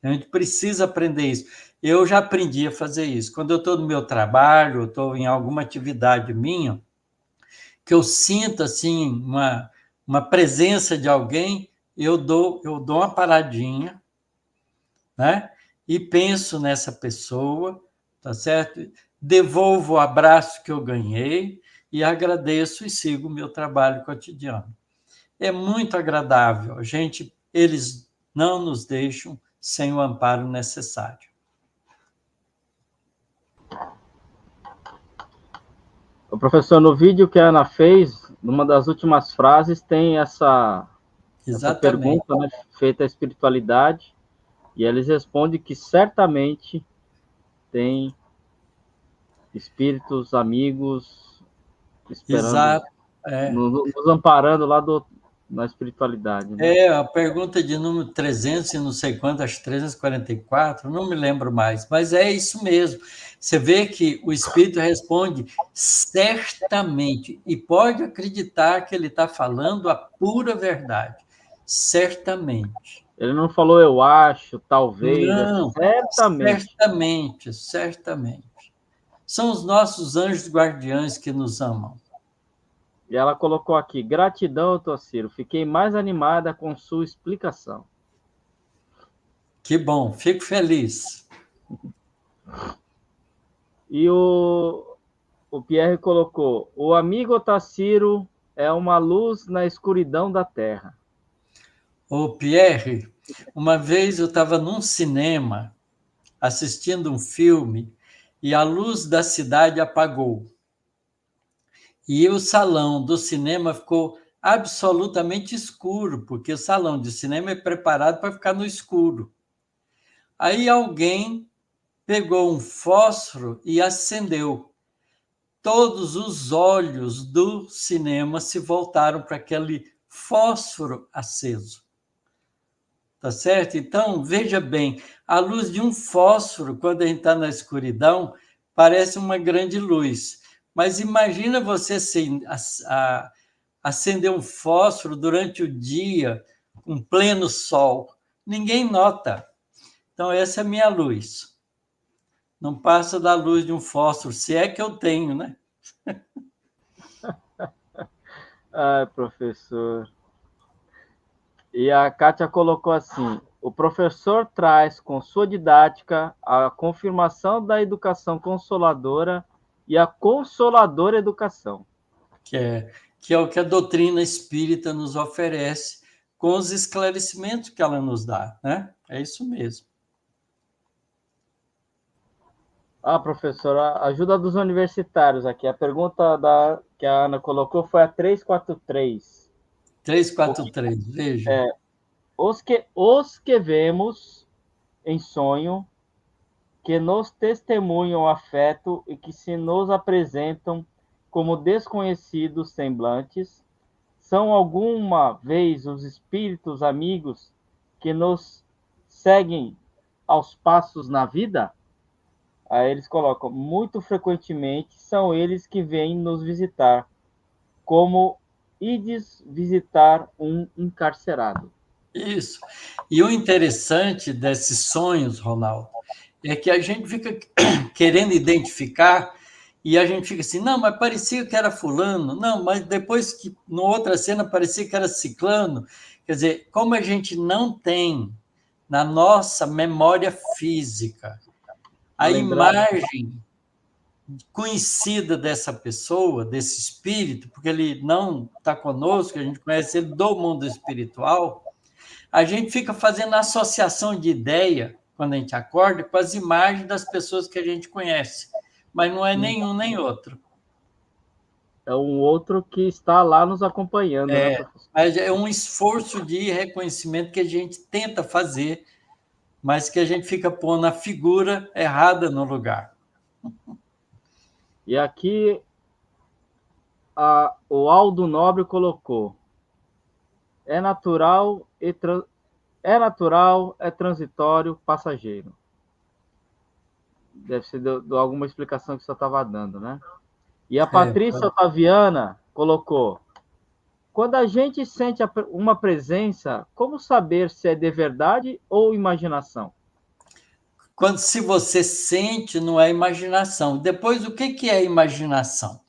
A gente precisa aprender isso. Eu já aprendi a fazer isso. Quando eu estou no meu trabalho, estou em alguma atividade minha, que eu sinto assim uma presença de alguém, eu dou uma paradinha, né? E penso nessa pessoa, tá certo? Devolvo o abraço que eu ganhei e agradeço e sigo o meu trabalho cotidiano. É muito agradável. Eles não nos deixam sem o amparo necessário. O professor, no vídeo que a Ana fez, numa das últimas frases, tem essa Exatamente. pergunta, né, feita à espiritualidade, e eles respondem que certamente tem espíritos amigos esperando, Exato. É. nos amparando lá na espiritualidade, né? A pergunta de número 300 e não sei quanto, acho 344, não me lembro mais, mas é isso mesmo. Você vê que o Espírito responde certamente, e pode acreditar que ele está falando a pura verdade. Certamente. Ele não falou eu acho, talvez, é Não, certamente. certamente, certamente. São os nossos anjos guardiães que nos amam. E ela colocou aqui: gratidão, Tociro, fiquei mais animada com sua explicação. Que bom, fico feliz. E o Pierre colocou: o amigo Taciro é uma luz na escuridão da terra. Ô, Pierre, uma vez eu estava num cinema assistindo um filme e a luz da cidade apagou. E o salão do cinema ficou absolutamente escuro, porque o salão de cinema é preparado para ficar no escuro. Aí alguém pegou um fósforo e acendeu. Todos os olhos do cinema se voltaram para aquele fósforo aceso. Tá certo? Então, veja bem, a luz de um fósforo, quando a gente está na escuridão, parece uma grande luz. Mas imagina você acender um fósforo durante o dia, com pleno sol. Ninguém nota. Então, essa é a minha luz. Não passa da luz de um fósforo, se é que eu tenho, né? Ai, professor. E a Kátia colocou assim: o professor traz com sua didática a confirmação da educação consoladora e a consoladora educação. Que é o que a doutrina espírita nos oferece, com os esclarecimentos que ela nos dá, né? É isso mesmo. Ah, professora, ajuda dos universitários aqui. A pergunta que a Ana colocou foi a 343. 343, veja. Os que vemos em sonho, que nos testemunham afeto e que se nos apresentam como desconhecidos semblantes, são alguma vez os espíritos amigos que nos seguem aos passos na vida? Aí eles colocam, muito frequentemente são eles que vêm nos visitar, como ides visitar um encarcerado. Isso. E o interessante desses sonhos, Ronaldo, é que a gente fica querendo identificar e a gente fica assim, não, mas parecia que era fulano, não, mas depois que, na outra cena, parecia que era ciclano. Quer dizer, como a gente não tem na nossa memória física a Lembrar, imagem conhecida dessa pessoa, desse espírito, porque ele não está conosco, a gente conhece ele do mundo espiritual, a gente fica fazendo associação de ideia, quando a gente acorda, com as imagens das pessoas que a gente conhece, mas não é nenhum nem outro. é um outro que está lá nos acompanhando, né, professor? Mas é um esforço de reconhecimento que a gente tenta fazer, mas que a gente fica pondo a figura errada no lugar. E aqui o Aldo Nobre colocou: é natural, é transitório, passageiro. Deve ser de alguma explicação que você estava dando, né? E a Patrícia Otaviana colocou: quando a gente sente uma presença, como saber se é de verdade ou imaginação? Quando se você sente, não é imaginação. Depois, o que é imaginação?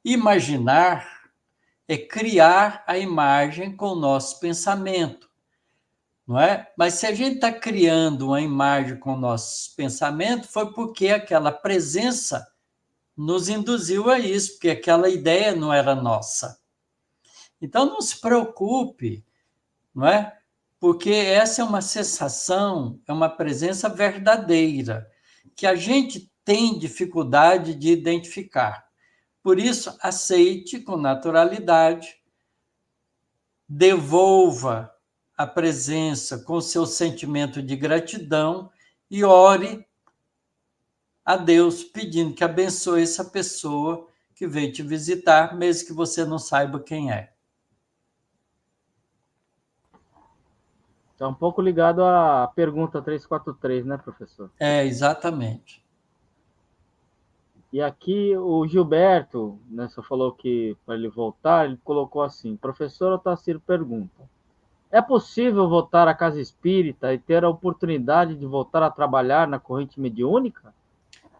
Imaginar é criar a imagem com o nosso pensamento, não é? Mas se a gente está criando uma imagem com o nosso pensamento, foi porque aquela presença nos induziu a isso, porque aquela ideia não era nossa. Então, não se preocupe, não é? Porque essa é uma sensação, é uma presença verdadeira, que a gente tem dificuldade de identificar. Por isso, aceite com naturalidade, devolva a presença com seu sentimento de gratidão e ore a Deus pedindo que abençoe essa pessoa que veio te visitar, mesmo que você não saiba quem é. Está um pouco ligado à pergunta 343, né, professor? É, exatamente. E aqui o Gilberto, né, só falou que para ele voltar, ele colocou assim: professor Otacílio pergunta: é possível voltar à casa espírita e ter a oportunidade de voltar a trabalhar na corrente mediúnica?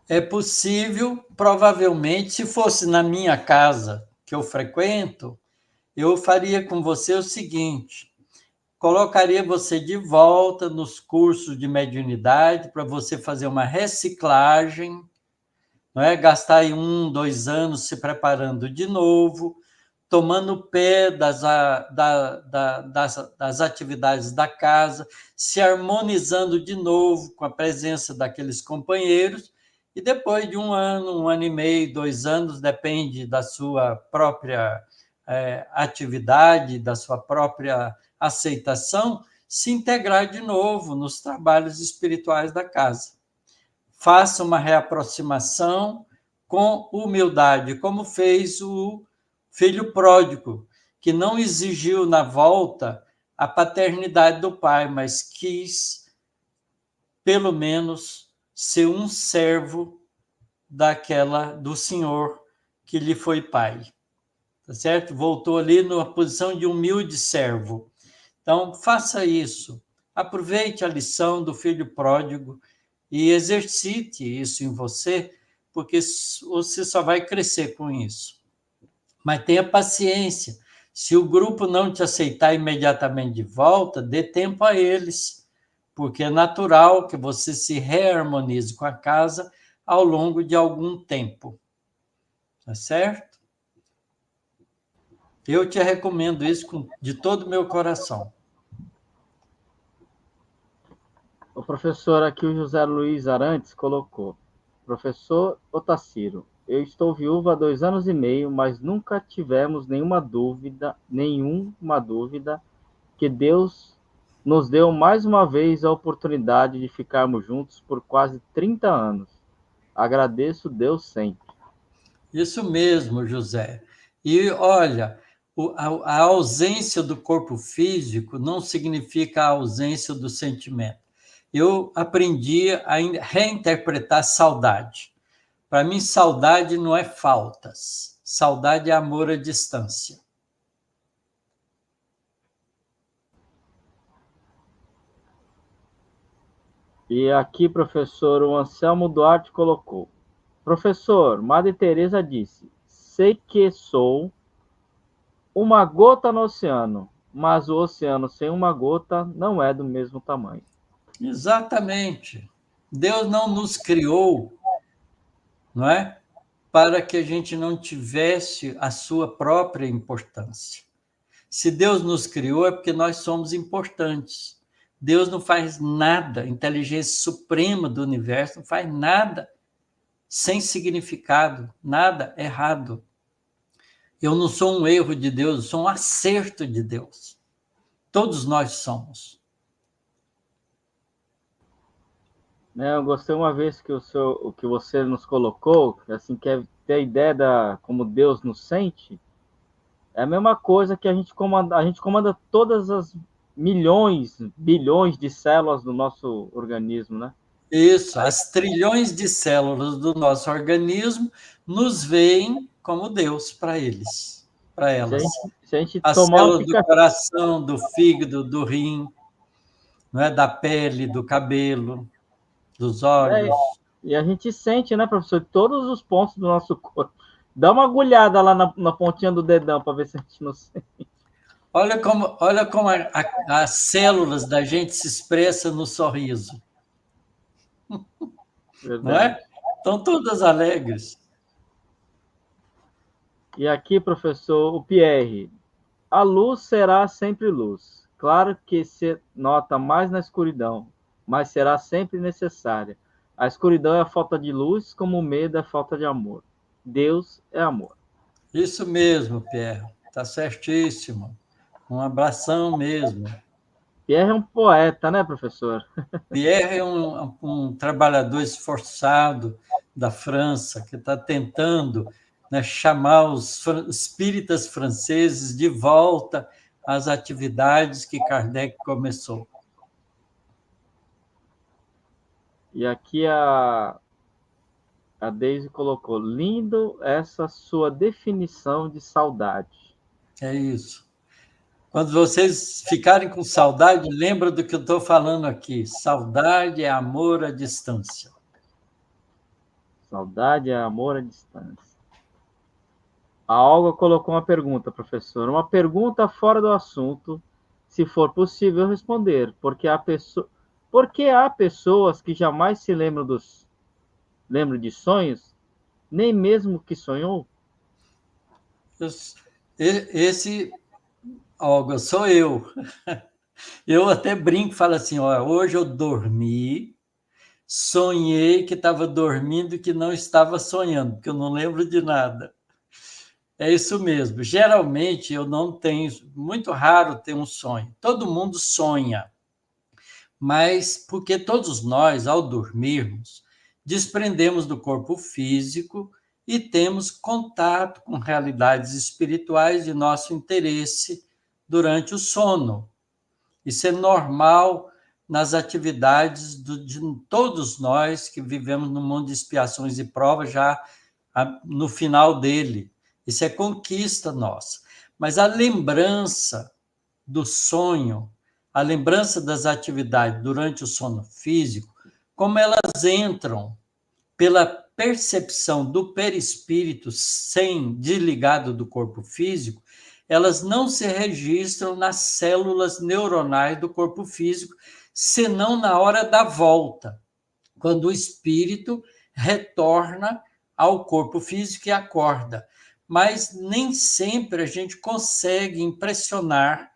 É possível, provavelmente, se fosse na minha casa que eu frequento, eu faria com você o seguinte: colocaria você de volta nos cursos de mediunidade para você fazer uma reciclagem, não é? Gastar aí 1, 2 anos se preparando de novo, tomando pé das atividades da casa, se harmonizando de novo com a presença daqueles companheiros, e depois de 1 ano e meio, 2 anos, depende da sua própria atividade, da sua própria aceitação, se integrar de novo nos trabalhos espirituais da casa. Faça uma reaproximação com humildade, como fez o filho pródigo, que não exigiu na volta a paternidade do pai, mas quis, pelo menos, ser um servo do senhor que lhe foi pai. Tá certo? Voltou ali numa posição de humilde servo. Então, faça isso. Aproveite a lição do filho pródigo e exercite isso em você, porque você só vai crescer com isso. Mas tenha paciência. Se o grupo não te aceitar imediatamente de volta, dê tempo a eles, porque é natural que você se reharmonize com a casa ao longo de algum tempo. Tá certo? Eu te recomendo isso de todo o meu coração. O professor aqui, o José Luiz Arantes, colocou: Professor Otacílio, eu estou viúva há 2 anos e meio, mas nunca tivemos nenhuma dúvida que Deus nos deu mais uma vez a oportunidade de ficarmos juntos por quase 30 anos. Agradeço Deus sempre. Isso mesmo, José. E olha, a ausência do corpo físico não significa a ausência do sentimento. Eu aprendi a reinterpretar saudade. Para mim, saudade não é faltas. Saudade é amor à distância. E aqui, professor, o Anselmo Duarte colocou: Professor, Madre Teresa disse: sei que sou uma gota no oceano, mas o oceano sem uma gota não é do mesmo tamanho. Exatamente. Deus não nos criou, não é? Para que a gente não tivesse a sua própria importância. Se Deus nos criou, é porque nós somos importantes. Deus não faz nada, a inteligência suprema do universo não faz nada sem significado, nada errado. Eu não sou um erro de Deus, eu sou um acerto de Deus. Todos nós somos. Eu gostei uma vez que o que você nos colocou, assim, quer ter a ideia da como Deus nos sente. É a mesma coisa que a gente comanda todas as milhões, bilhões de células do nosso organismo, né? Isso, as trilhões de células do nosso organismo nos veem como Deus para eles, para elas. Se a gente As tomar células do coração, do fígado, do rim, não é? Da pele, do cabelo, dos olhos. E a gente sente, né, professor, todos os pontos do nosso corpo. Dá uma agulhada lá na pontinha do dedão para ver se a gente não sente. Olha como as células da gente se expressam no sorriso. Verdade. Não é? Estão todas alegres. E aqui, professor, o Pierre. A luz será sempre luz. Claro que se nota mais na escuridão, mas será sempre necessária. A escuridão é a falta de luz, como o medo é a falta de amor. Deus é amor. Isso mesmo, Pierre. Está certíssimo. Um abração mesmo. Pierre é um poeta, né, professor? Pierre é um trabalhador esforçado da França que está tentando, né, chamar os espíritas franceses de volta às atividades que Kardec começou. E aqui a Deise colocou: lindo essa sua definição de saudade. É isso. Quando vocês ficarem com saudade, lembra do que eu estou falando aqui. Saudade é amor à distância. Saudade é amor à distância. A Olga colocou uma pergunta, professor. Uma pergunta fora do assunto, se for possível responder. Porque há pessoas que jamais se lembram de sonhos, nem mesmo que sonhou? Esse, Olga, sou eu. Eu até brinco, falo assim, ó, hoje eu dormi, sonhei que estava dormindo e que não estava sonhando, porque eu não lembro de nada. É isso mesmo. Geralmente eu não tenho, muito raro ter um sonho. Todo mundo sonha, mas porque todos nós, ao dormirmos, desprendemos do corpo físico e temos contato com realidades espirituais de nosso interesse durante o sono. Isso é normal nas atividades de todos nós que vivemos no mundo de expiações e provas, já no final dele. Isso é conquista nossa. Mas a lembrança do sonho, a lembrança das atividades durante o sono físico, como elas entram pela percepção do perispírito sem desligado do corpo físico, elas não se registram nas células neuronais do corpo físico, senão na hora da volta, quando o espírito retorna ao corpo físico e acorda. Mas nem sempre a gente consegue impressionar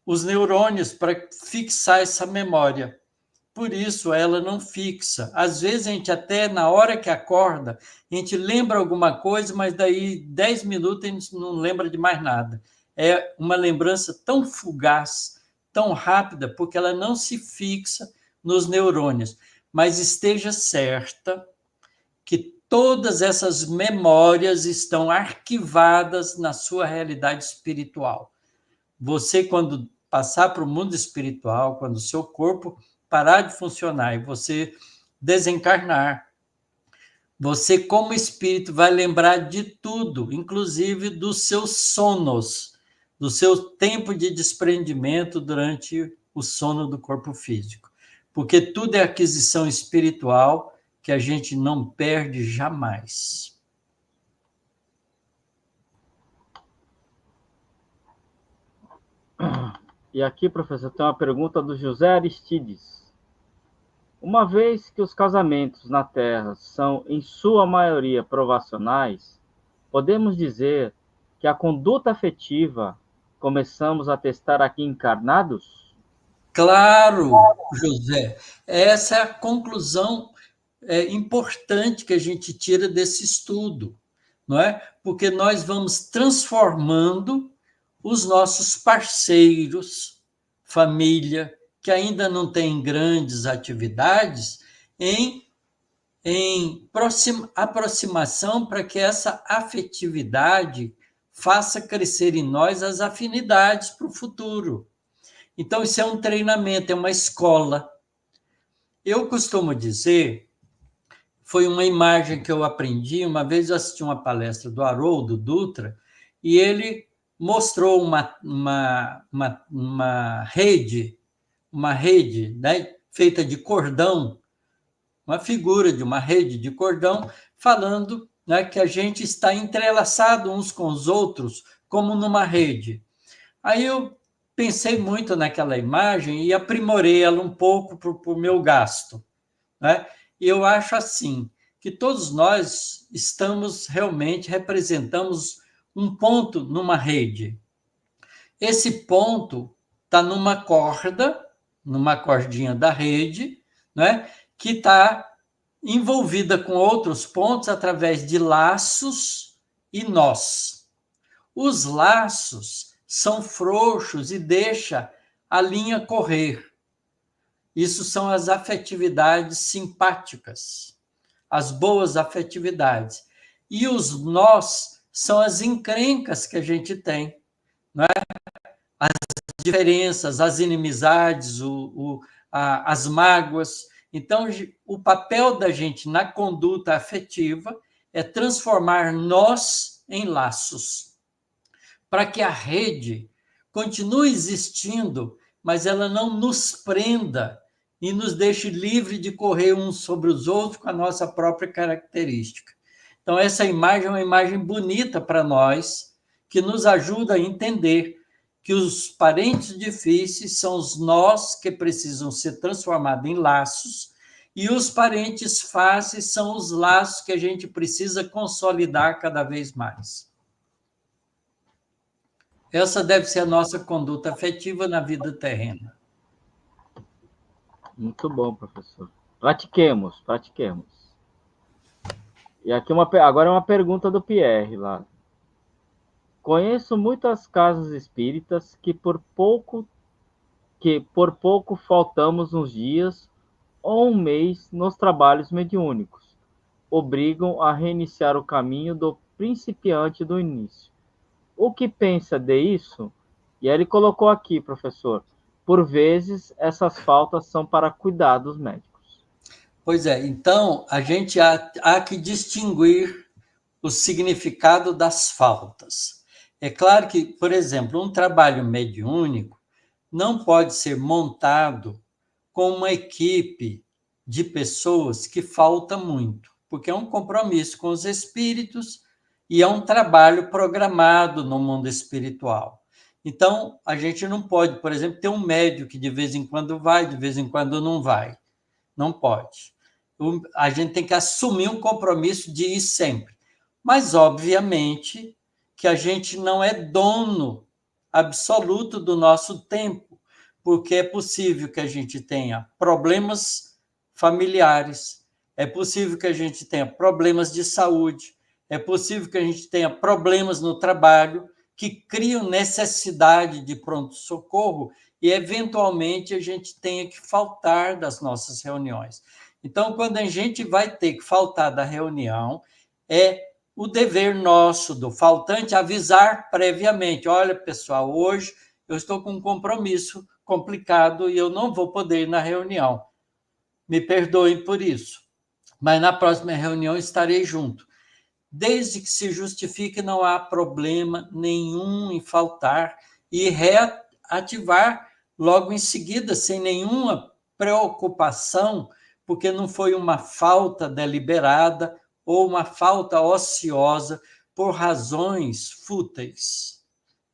os neurônios para fixar essa memória. Por isso, ela não fixa. Às vezes, a gente até, na hora que acorda, a gente lembra alguma coisa, mas daí 10 minutos a gente não lembra de mais nada. É uma lembrança tão fugaz, tão rápida, porque ela não se fixa nos neurônios. Mas esteja certa que todas essas memórias estão arquivadas na sua realidade espiritual. Você, quando passar para o mundo espiritual, quando o seu corpo parar de funcionar e você desencarnar, você, como espírito, vai lembrar de tudo, inclusive dos seus sonos, do seu tempo de desprendimento durante o sono do corpo físico. Porque tudo é aquisição espiritual que a gente não perde jamais. E aqui, professor, tem uma pergunta do José Aristides. Uma vez que os casamentos na Terra são, em sua maioria, provacionais, podemos dizer que a conduta afetiva começamos a testar aqui encarnados? Claro, José, essa é a conclusão importante que a gente tira desse estudo, não é? Porque nós vamos transformando os nossos parceiros, família, que ainda não tem grandes atividades, em aproximação para que essa afetividade faça crescer em nós as afinidades para o futuro. Então, isso é um treinamento, é uma escola. Eu costumo dizer, foi uma imagem que eu aprendi, uma vez eu assisti uma palestra do Haroldo Dutra, e ele mostrou uma rede, né, feita de cordão, uma figura de uma rede de cordão, falando, né, que a gente está entrelaçado uns com os outros, como numa rede. Aí eu pensei muito naquela imagem e aprimorei ela um pouco para o meu gasto, né? E eu acho assim, que todos nós representamos um ponto numa rede. Esse ponto está numa cordinha da rede, né? Que está envolvida com outros pontos através de laços e nós. Os laços são frouxos e deixa a linha correr. Isso são as afetividades simpáticas, as boas afetividades. E os nós são as encrencas que a gente tem, não é? As diferenças, as inimizades, as mágoas. Então, o papel da gente na conduta afetiva é transformar nós em laços, para que a rede continue existindo, mas ela não nos prenda e nos deixe livre de correr uns sobre os outros com a nossa própria característica. Então, essa imagem é uma imagem bonita para nós, que nos ajuda a entender que os parentes difíceis são os nós que precisam ser transformados em laços, e os parentes fáceis são os laços que a gente precisa consolidar cada vez mais. Essa deve ser a nossa conduta afetiva na vida terrena. Muito bom, professor. Pratiquemos, pratiquemos. E aqui agora é uma pergunta do Pierre lá. Conheço muitas casas espíritas que por pouco faltamos uns dias ou um mês nos trabalhos mediúnicos. Obrigam a reiniciar o caminho do principiante do início. O que pensa de isso? E aí ele colocou aqui, professor, por vezes essas faltas são para cuidados médicos. Pois é, então a gente há que distinguir o significado das faltas. É claro que, por exemplo, um trabalho mediúnico não pode ser montado com uma equipe de pessoas que falta muito, porque é um compromisso com os espíritos e é um trabalho programado no mundo espiritual. Então, a gente não pode, por exemplo, ter um médium que de vez em quando vai, de vez em quando não vai. Não pode. A gente tem que assumir um compromisso de ir sempre. Mas, obviamente, que a gente não é dono absoluto do nosso tempo, porque é possível que a gente tenha problemas familiares, é possível que a gente tenha problemas de saúde, é possível que a gente tenha problemas no trabalho que criam necessidade de pronto-socorro e, eventualmente, a gente tenha que faltar das nossas reuniões. Então, quando a gente vai ter que faltar da reunião, é o dever nosso, do faltante, avisar previamente: olha, pessoal, hoje eu estou com um compromisso complicado e eu não vou poder ir na reunião. Me perdoem por isso, mas na próxima reunião estarei junto. Desde que se justifique, não há problema nenhum em faltar e reativar logo em seguida, sem nenhuma preocupação, porque não foi uma falta deliberada ou uma falta ociosa por razões fúteis,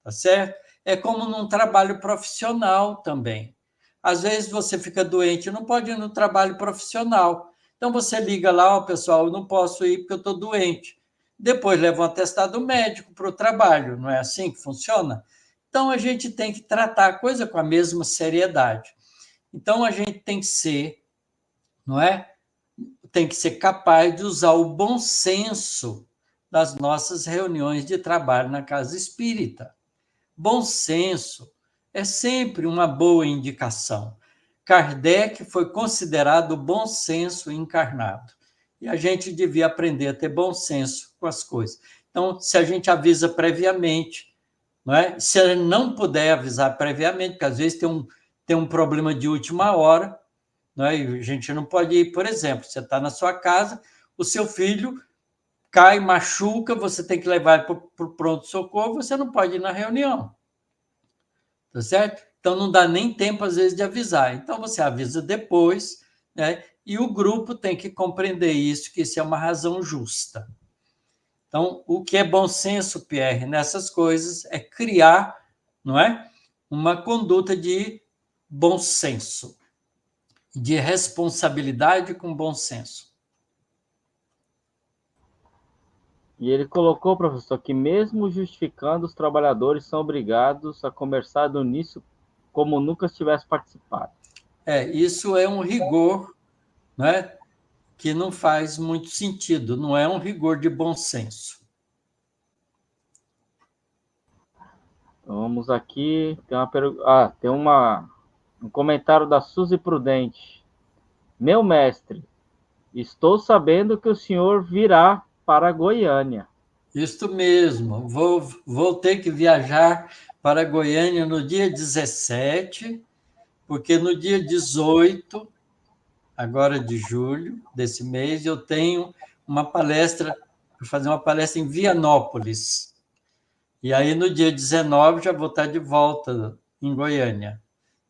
tá certo? É como num trabalho profissional também. Às vezes você fica doente, não pode ir no trabalho profissional. Então você liga lá, ó, pessoal, eu não posso ir porque eu estou doente. Depois leva um atestado médico para o trabalho, não é assim que funciona? Então a gente tem que tratar a coisa com a mesma seriedade. Então a gente tem que ser, não é? Tem que ser capaz de usar o bom senso das nossas reuniões de trabalho na casa espírita. Bom senso é sempre uma boa indicação. Kardec foi considerado bom senso encarnado. E a gente devia aprender a ter bom senso com as coisas. Então, se a gente avisa previamente, não é? Se não puder avisar previamente, porque às vezes tem um problema de última hora, não é? E a gente não pode ir, por exemplo, você está na sua casa, o seu filho cai, machuca, você tem que levar para o pronto-socorro, você não pode ir na reunião. Tá certo? Então não dá nem tempo, às vezes, de avisar. Então você avisa depois, né? E o grupo tem que compreender isso, que isso é uma razão justa. Então, o que é bom senso, Pierre, nessas coisas é criar, não é? Uma conduta de bom senso, de responsabilidade com bom senso. E ele colocou, professor, que mesmo justificando, os trabalhadores são obrigados a conversar do início como nunca tivesse participado. Isso é um rigor, não é? Que não faz muito sentido, não é um rigor de bom senso. Então, vamos aqui, tem um comentário da Suzy Prudente. Meu mestre, estou sabendo que o senhor virá para Goiânia. Isso mesmo, vou ter que viajar para Goiânia no dia 17, porque no dia 18, agora de julho desse mês, eu tenho uma palestra, vou fazer uma palestra em Vianópolis. E aí no dia 19 já vou estar de volta em Goiânia,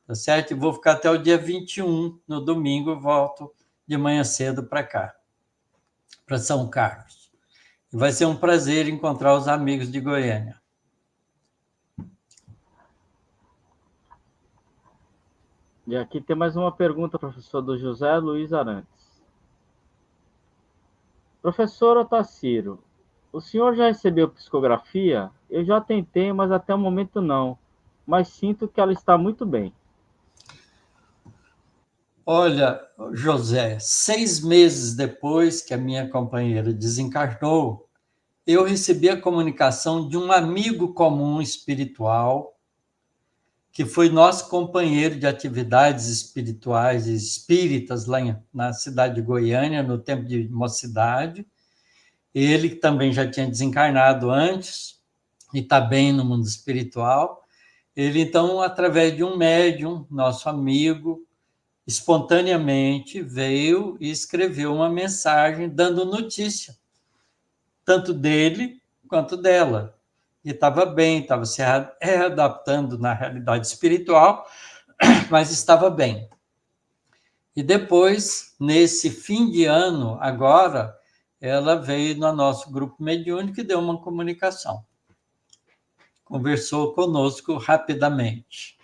tá certo? E vou ficar até o dia 21, no domingo, volto de manhã cedo para cá, para São Carlos. E vai ser um prazer encontrar os amigos de Goiânia. E aqui tem mais uma pergunta, professor, do José Luiz Arantes. Professor Otacílio, o senhor já recebeu psicografia? eu já tentei, mas até o momento não. Mas sinto que ela está muito bem. Olha, José, 6 meses depois que a minha companheira desencarnou, eu recebi a comunicação de um amigo comum espiritual, que foi nosso companheiro de atividades espirituais e espíritas lá na cidade de Goiânia, no tempo de mocidade. Ele também já tinha desencarnado antes e está bem no mundo espiritual. Ele, então, através de um médium, nosso amigo, espontaneamente veio e escreveu uma mensagem dando notícia, tanto dele quanto dela. E estava bem, estava se readaptando na realidade espiritual, mas estava bem. E depois, nesse fim de ano, agora, ela veio no nosso grupo mediúnico e deu uma comunicação. Conversou conosco rapidamente.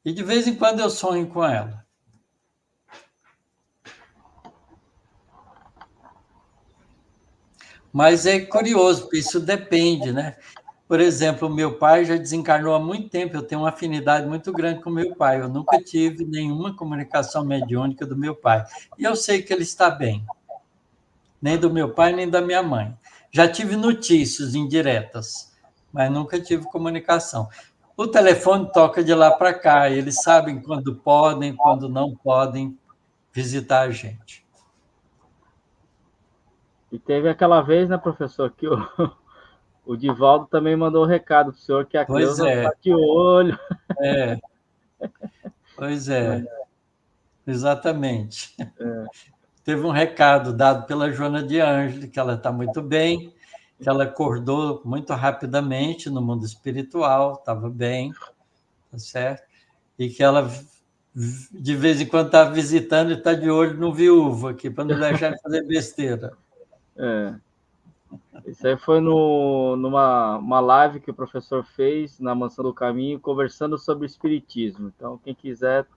E de vez em quando eu sonho com ela. Mas é curioso, porque isso depende, né? Por exemplo, o meu pai já desencarnou há muito tempo, eu tenho uma afinidade muito grande com meu pai, eu nunca tive nenhuma comunicação mediúnica do meu pai. E eu sei que ele está bem, nem do meu pai, nem da minha mãe. Já tive notícias indiretas, mas nunca tive comunicação. O telefone toca de lá para cá, eles sabem quando podem, quando não podem visitar a gente. E teve aquela vez, né, professor, que o Divaldo também mandou um recado para o senhor que a Pois Cleusa é, está de olho. é, pois é, exatamente. Teve um recado dado pela Joana de Ângelo, que ela está muito bem, que ela acordou muito rapidamente no mundo espiritual, estava bem, tá certo? E que ela, de vez em quando, está visitando e está de olho no viúvo aqui, para não deixar ele fazer besteira. É. Isso aí foi numa uma live que o professor fez na Mansão do Caminho, conversando sobre espiritismo. Então, quem quiser,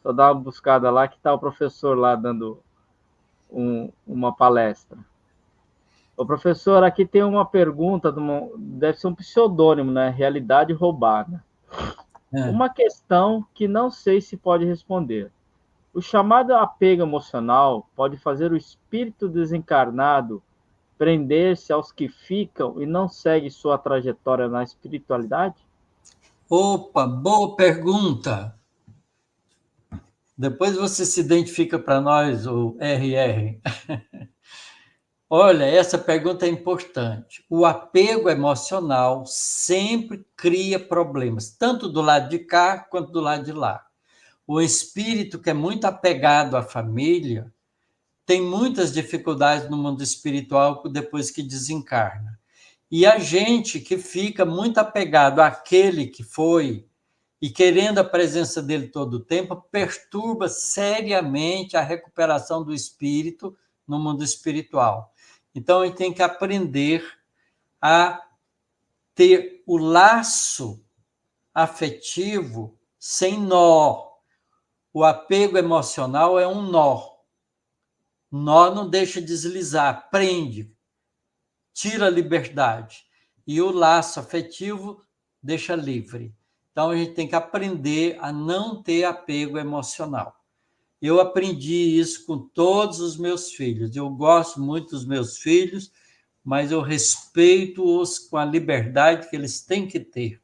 só dá uma buscada lá, que está o professor lá dando uma palestra. O professor, aqui tem uma pergunta, deve ser um pseudônimo, né? Realidade roubada. É. Uma questão que não sei se pode responder. O chamado apego emocional pode fazer o espírito desencarnado prender-se aos que ficam e não segue sua trajetória na espiritualidade? Opa, boa pergunta. Depois você se identifica para nós, o RR. Olha, essa pergunta é importante. O apego emocional sempre cria problemas, tanto do lado de cá quanto do lado de lá. O espírito que é muito apegado à família tem muitas dificuldades no mundo espiritual depois que desencarna. E a gente que fica muito apegado àquele que foi e querendo a presença dele todo o tempo, perturba seriamente a recuperação do espírito no mundo espiritual. Então, a gente tem que aprender a ter o laço afetivo sem nó. O apego emocional é um nó. Nó não deixa deslizar, prende, tira a liberdade. E o laço afetivo deixa livre. Então, a gente tem que aprender a não ter apego emocional. Eu aprendi isso com todos os meus filhos. Eu gosto muito dos meus filhos, mas eu respeito-os com a liberdade que eles têm que ter.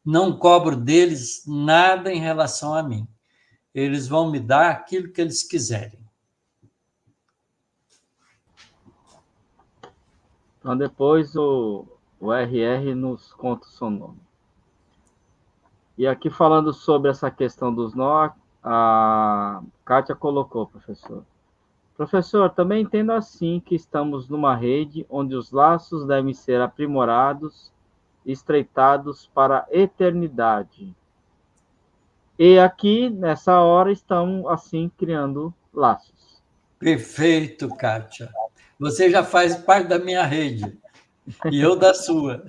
Não cobro deles nada em relação a mim. Eles vão me dar aquilo que eles quiserem. Então, depois o RR nos conta o seu nome. E aqui falando sobre essa questão dos nós, a Kátia colocou, professor. Professor, também entendo assim que estamos numa rede onde os laços devem ser aprimorados e estreitados para a eternidade. E aqui, nessa hora, estão, assim, criando laços. Perfeito, Kátia. Você já faz parte da minha rede e eu da sua.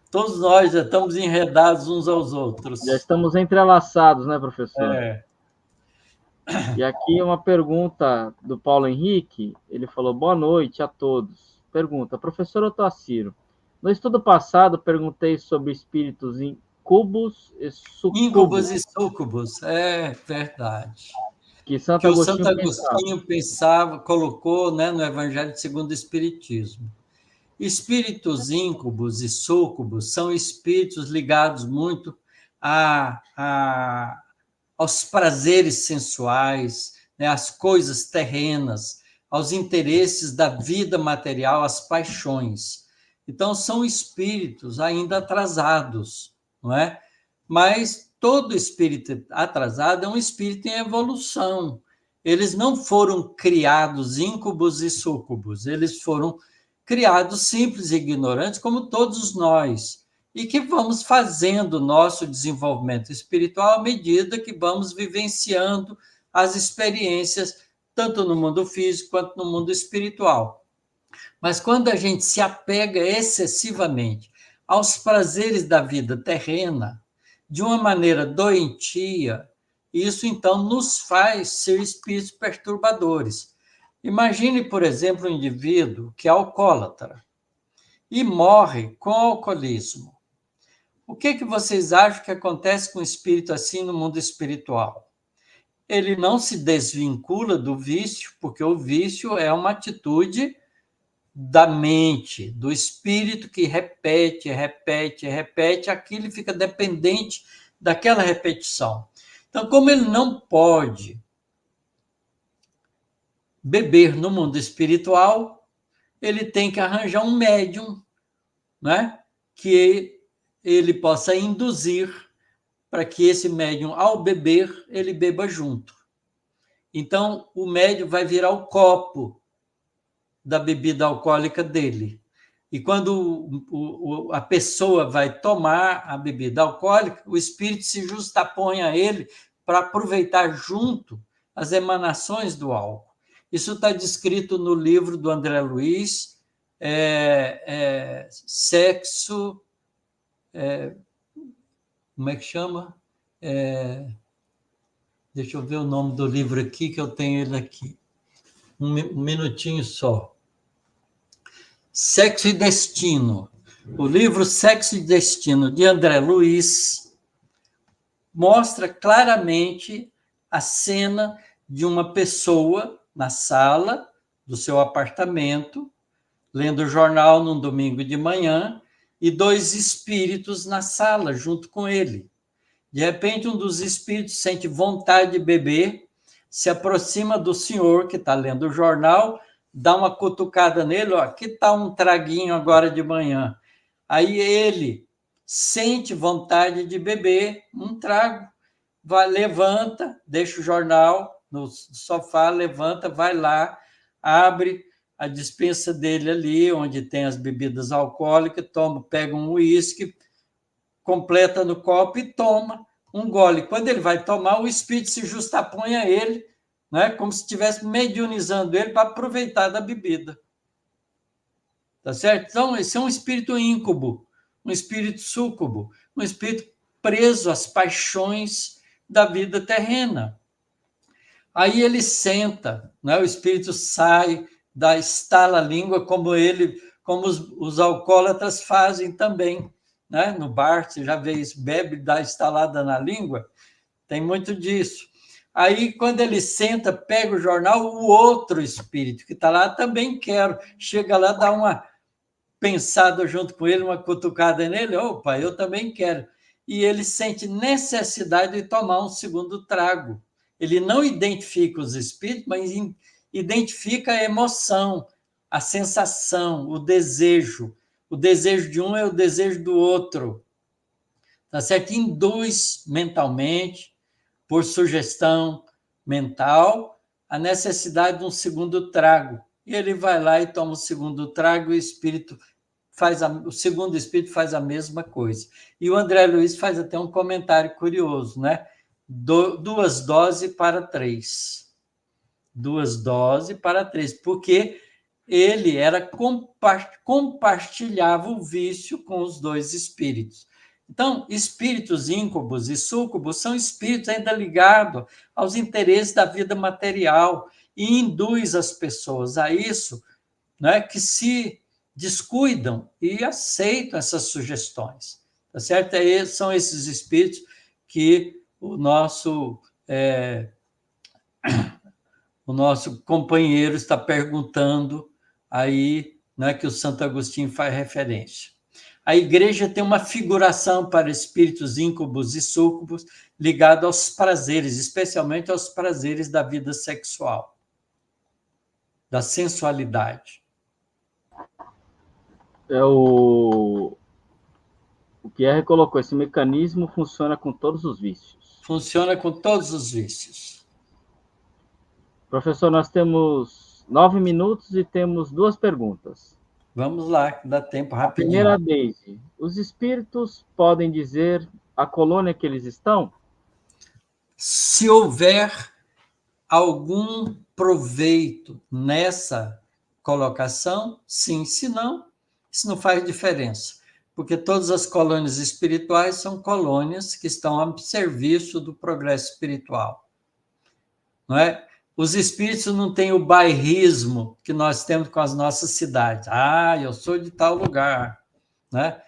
Todos nós já estamos enredados uns aos Já outros. estamos entrelaçados, né, professor? É. E aqui uma pergunta do Paulo Henrique. Ele falou: boa noite a todos. Pergunta: professor Otacílio, No estudo passado, perguntei sobre espíritos incubos e Íncubos sucubos, e súcubos, é verdade. que Santo Que o Santo Agostinho pensava. Agostinho pensava, colocou, né, no Evangelho segundo o Espiritismo. Espíritos íncubos e súcubos são espíritos ligados muito aos prazeres sensuais, né, às coisas terrenas, aos interesses da vida material, às paixões. Então, são espíritos ainda atrasados, não é? Mas todo espírito atrasado é um espírito em evolução. Eles não foram criados íncubos e súcubos, eles foram criados simples e ignorantes, como todos nós, e que vamos fazendo o nosso desenvolvimento espiritual à medida que vamos vivenciando as experiências, tanto no mundo físico quanto no mundo espiritual. Mas quando a gente se apega excessivamente aos prazeres da vida terrena, de uma maneira doentia, isso então nos faz ser espíritos perturbadores. Imagine, por exemplo, um indivíduo que é alcoólatra e morre com alcoolismo. O que vocês acham que acontece com um espírito assim no mundo espiritual? Ele não se desvincula do vício, porque o vício é uma atitude da mente, do espírito que repete, repete, repete, aquilo fica dependente daquela repetição. Então, como ele não pode beber no mundo espiritual, ele tem que arranjar um médium, né, que ele possa induzir para que esse médium, ao beber, ele beba junto. Então, o médium vai virar o copo da bebida alcoólica dele. E quando a pessoa vai tomar a bebida alcoólica, o espírito se justapõe a ele para aproveitar junto as emanações do álcool. Isso está descrito no livro do André Luiz, Sexo... como é que chama? Deixa eu ver o nome do livro aqui, que eu tenho ele aqui. Um minutinho só. Sexo e Destino. O livro Sexo e Destino, de André Luiz, mostra claramente a cena de uma pessoa na sala do seu apartamento, lendo o jornal num domingo de manhã, e dois espíritos na sala junto com ele. De repente, um dos espíritos sente vontade de beber, se aproxima do senhor que está lendo o jornal, dá uma cutucada nele, ó, que tal um traguinho agora de manhã? Aí ele sente vontade de beber um trago, levanta, deixa o jornal no sofá, levanta, vai lá, abre a despensa dele ali, onde tem as bebidas alcoólicas, toma, pega um uísque, completa no copo e toma um gole. Quando ele vai tomar, o espírito se justapõe a ele, né, como se estivesse mediunizando ele para aproveitar da bebida. Tá certo? Então, esse é um espírito íncube, um espírito súcubo, um espírito preso às paixões da vida terrena. Aí ele senta, né, o espírito sai, estala a língua, como os alcoólatras fazem também. Né? No bar, você já vê isso, bebe, dá estalada na língua, tem muito disso. Aí, quando ele senta, pega o jornal, o outro espírito que está lá também quer, chega lá, dá uma pensada junto com ele, uma cutucada nele, opa, eu também quero. E ele sente necessidade de tomar um segundo trago. Ele não identifica os espíritos, mas identifica a emoção, a sensação, o desejo. O desejo de um é o desejo do outro. Tá certo? Induz mentalmente, por sugestão mental, a necessidade de um segundo trago. E ele vai lá e toma o segundo trago, e o segundo espírito faz a mesma coisa. E o André Luiz faz até um comentário curioso, né? 2 doses para 3. 2 doses para 3, porque ele compartilhava o vício com os dois espíritos. Então, espíritos íncubos e súcubos são espíritos ainda ligados aos interesses da vida material e induz as pessoas a isso, né, que se descuidam e aceitam essas sugestões. Tá certo? São esses espíritos que o nosso companheiro está perguntando aí, né, que o Santo Agostinho faz referência. A igreja tem uma figuração para espíritos íncubos e súcubos ligado aos prazeres, especialmente aos prazeres da vida sexual, da sensualidade. O Pierre colocou, esse mecanismo funciona com todos os vícios. Funciona com todos os vícios. Professor, nós temos 9 minutos e temos 2 perguntas. Vamos lá, dá tempo rapidinho. A primeira, Deise. Os espíritos podem dizer a colônia que eles estão? Se houver algum proveito nessa colocação, sim. Se não, isso não faz diferença, porque todas as colônias espirituais são colônias que estão a serviço do progresso espiritual. Não é? Os espíritos não têm o bairrismo que nós temos com as nossas cidades. Eu sou de tal lugar. Né?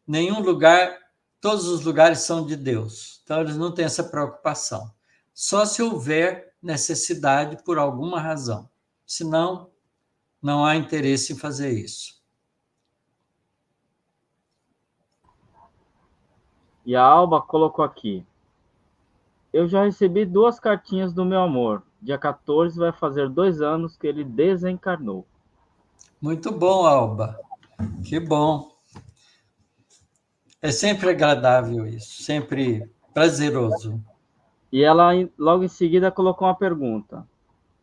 Nenhum lugar, todos os lugares são de Deus. Então, eles não têm essa preocupação. Só se houver necessidade por alguma razão. Senão, não há interesse em fazer isso. E a Alba colocou aqui. Eu já recebi 2 cartinhas do meu amor. Dia 14 vai fazer 2 anos que ele desencarnou. Muito bom, Alba. Que bom. É sempre agradável isso, sempre prazeroso. E ela, logo em seguida, colocou uma pergunta.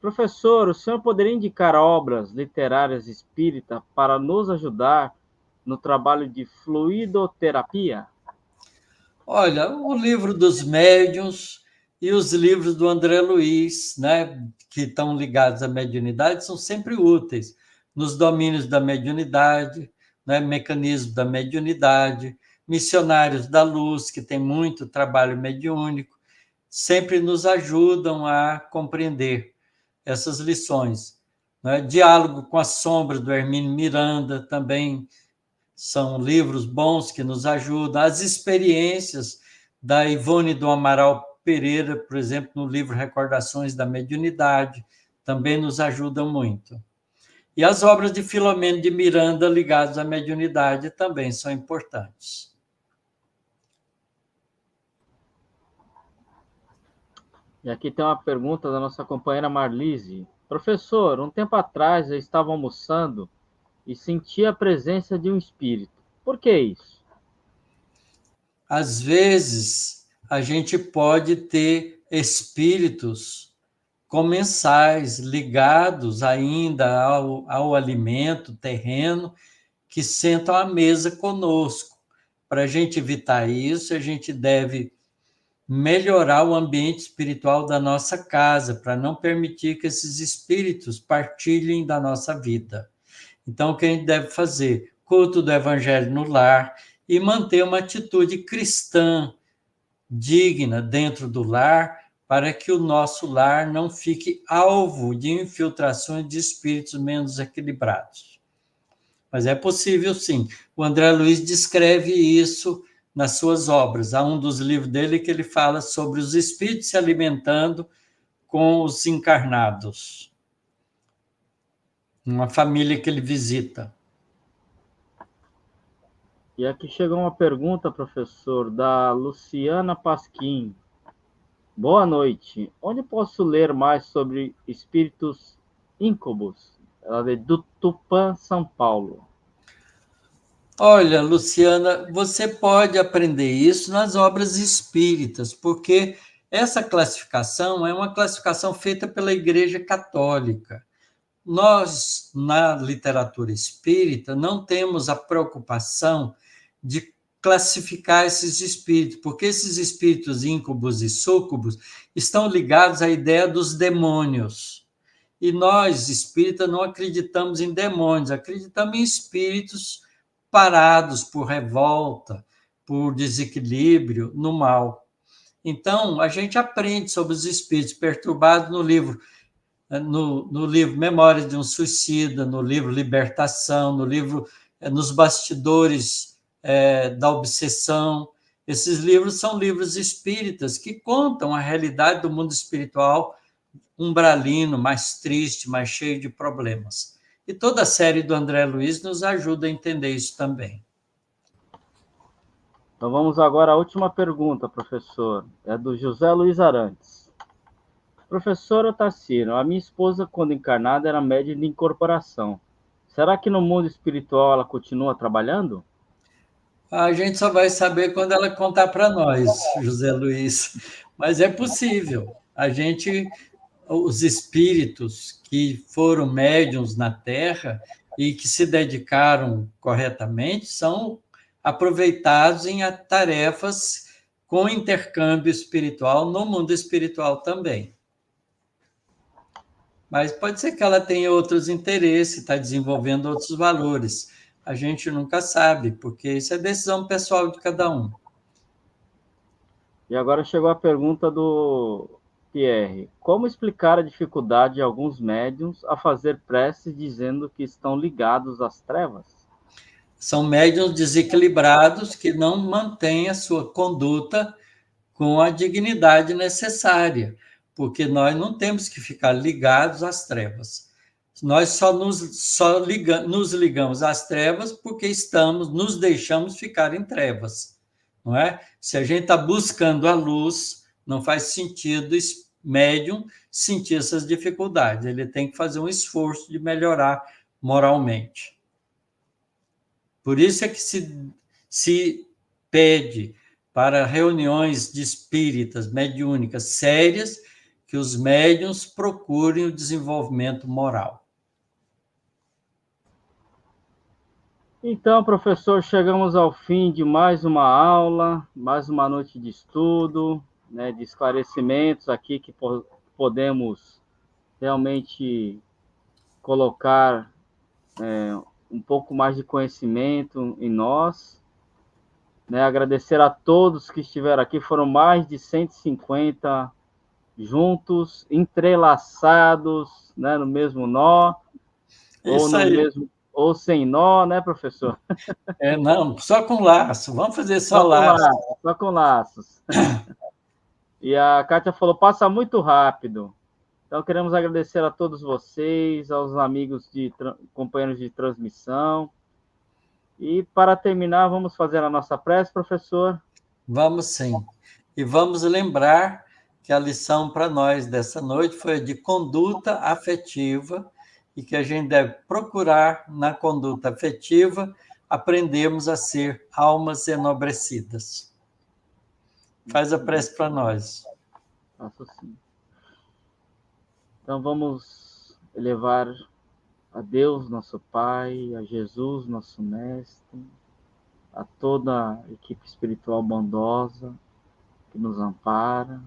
Professor, o senhor poderia indicar obras literárias espírita para nos ajudar no trabalho de fluidoterapia? Olha, o livro dos médiuns e os livros do André Luiz, né, que estão ligados à mediunidade, são sempre úteis nos domínios da mediunidade, né, mecanismo da mediunidade, missionários da luz, que tem muito trabalho mediúnico, sempre nos ajudam a compreender essas lições. Né? Diálogo com as sombras, do Hermínio Miranda, também são livros bons que nos ajudam. As experiências da Ivone do Amaral Pereira, por exemplo, no livro Recordações da Mediunidade, também nos ajudam muito. E as obras de Filomeno de Miranda ligadas à mediunidade também são importantes. E aqui tem uma pergunta da nossa companheira Marlise. Professor, um tempo atrás eu estava almoçando e senti a presença de um espírito. Por que isso? Às vezes, a gente pode ter espíritos comensais ligados ainda ao alimento terreno que sentam à mesa conosco. Para a gente evitar isso, a gente deve melhorar o ambiente espiritual da nossa casa, para não permitir que esses espíritos partilhem da nossa vida. Então, o que a gente deve fazer? Culto do Evangelho no lar e manter uma atitude cristã digna dentro do lar, para que o nosso lar não fique alvo de infiltrações de espíritos menos equilibrados. Mas é possível, sim. O André Luiz descreve isso nas suas obras. Há um dos livros dele que ele fala sobre os espíritos se alimentando com os encarnados. Uma família que ele visita. E aqui chegou uma pergunta, professor, da Luciana Pasquim. Boa noite. Onde posso ler mais sobre espíritos íncubos? Ela é do Tupã, São Paulo. Olha, Luciana, você pode aprender isso nas obras espíritas, porque essa classificação é uma classificação feita pela Igreja Católica. Nós, na literatura espírita, não temos a preocupação de classificar esses espíritos, porque esses espíritos íncubos e súcubos estão ligados à ideia dos demônios. E nós, espíritas, não acreditamos em demônios, acreditamos em espíritos parados por revolta, por desequilíbrio, no mal. Então, a gente aprende sobre os espíritos perturbados no livro no livro Memórias de um Suicida, no livro Libertação, no livro Nos Bastidores da Obsessão. Esses livros são livros espíritas que contam a realidade do mundo espiritual umbralino, mais triste, mais cheio de problemas. E toda a série do André Luiz nos ajuda a entender isso também. Então vamos agora à última pergunta, professor. É do José Luiz Arantes. Professora Tarsino, a minha esposa, quando encarnada, era médium de incorporação. Será que no mundo espiritual ela continua trabalhando? A gente só vai saber quando ela contar para nós, José Luiz. Mas é possível. Os espíritos que foram médiums na Terra e que se dedicaram corretamente são aproveitados em tarefas com intercâmbio espiritual no mundo espiritual também. Mas pode ser que ela tenha outros interesses, está desenvolvendo outros valores. A gente nunca sabe, porque isso é decisão pessoal de cada um. E agora chegou a pergunta do Pierre. Como explicar a dificuldade de alguns médiums a fazer preces dizendo que estão ligados às trevas? São médiums desequilibrados que não mantêm a sua conduta com a dignidade necessária, porque nós não temos que ficar ligados às trevas. Nós só nos ligamos às trevas porque nos deixamos ficar em trevas, não é? Se a gente está buscando a luz, não faz sentido médium sentir essas dificuldades. Ele tem que fazer um esforço de melhorar moralmente. Por isso é que se pede para reuniões de espíritas mediúnicas sérias que os médiuns procurem o desenvolvimento moral. Então, professor, chegamos ao fim de mais uma aula, mais uma noite de estudo, né, de esclarecimentos aqui que podemos realmente colocar um pouco mais de conhecimento em nós. Né, agradecer a todos que estiveram aqui, foram mais de 150 juntos, entrelaçados, né, no mesmo nó, ou no mesmo, ou sem nó, né, professor? Não, só com laço, vamos fazer só laço. Só com laços. E a Kátia falou, passa muito rápido. Então, queremos agradecer a todos vocês, aos amigos, companheiros de transmissão. E, para terminar, vamos fazer a nossa prece, professor? Vamos sim. E vamos lembrar que a lição para nós dessa noite foi a de conduta afetiva e que a gente deve procurar, na conduta afetiva, aprendermos a ser almas enobrecidas. Faz a prece para nós. Faço sim. Então, vamos elevar a Deus, nosso Pai, a Jesus, nosso Mestre, a toda a equipe espiritual bondosa que nos ampara,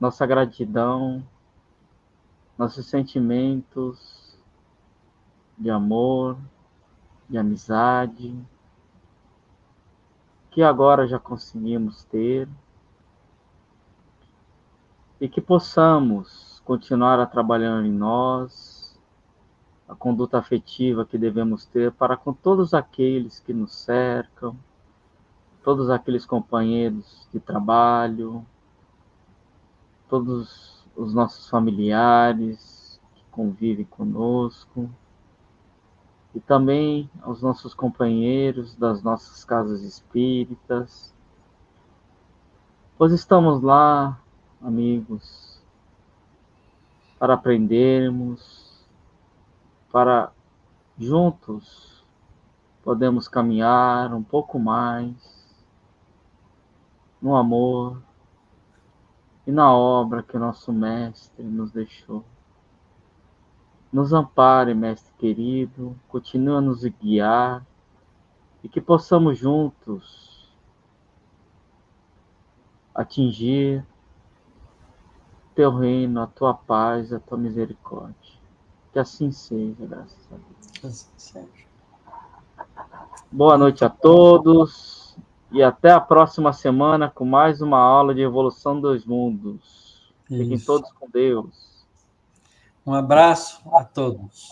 nossa gratidão, nossos sentimentos de amor, de amizade, que agora já conseguimos ter, e que possamos continuar a trabalhar em nós, a conduta afetiva que devemos ter para com todos aqueles que nos cercam, todos aqueles companheiros de trabalho, todos os nossos familiares que convivem conosco, e também aos nossos companheiros das nossas casas espíritas, pois estamos lá, amigos, para aprendermos, para juntos podemos caminhar um pouco mais no amor e na obra que o nosso Mestre nos deixou. Nos ampare, Mestre querido, continua a nos guiar e que possamos juntos atingir teu reino, a tua paz, a tua misericórdia. Que assim seja, graças a Deus. Que assim seja. Boa noite a todos e até a próxima semana com mais uma aula de Evolução dos Mundos. Fiquem todos com Deus. Um abraço a todos.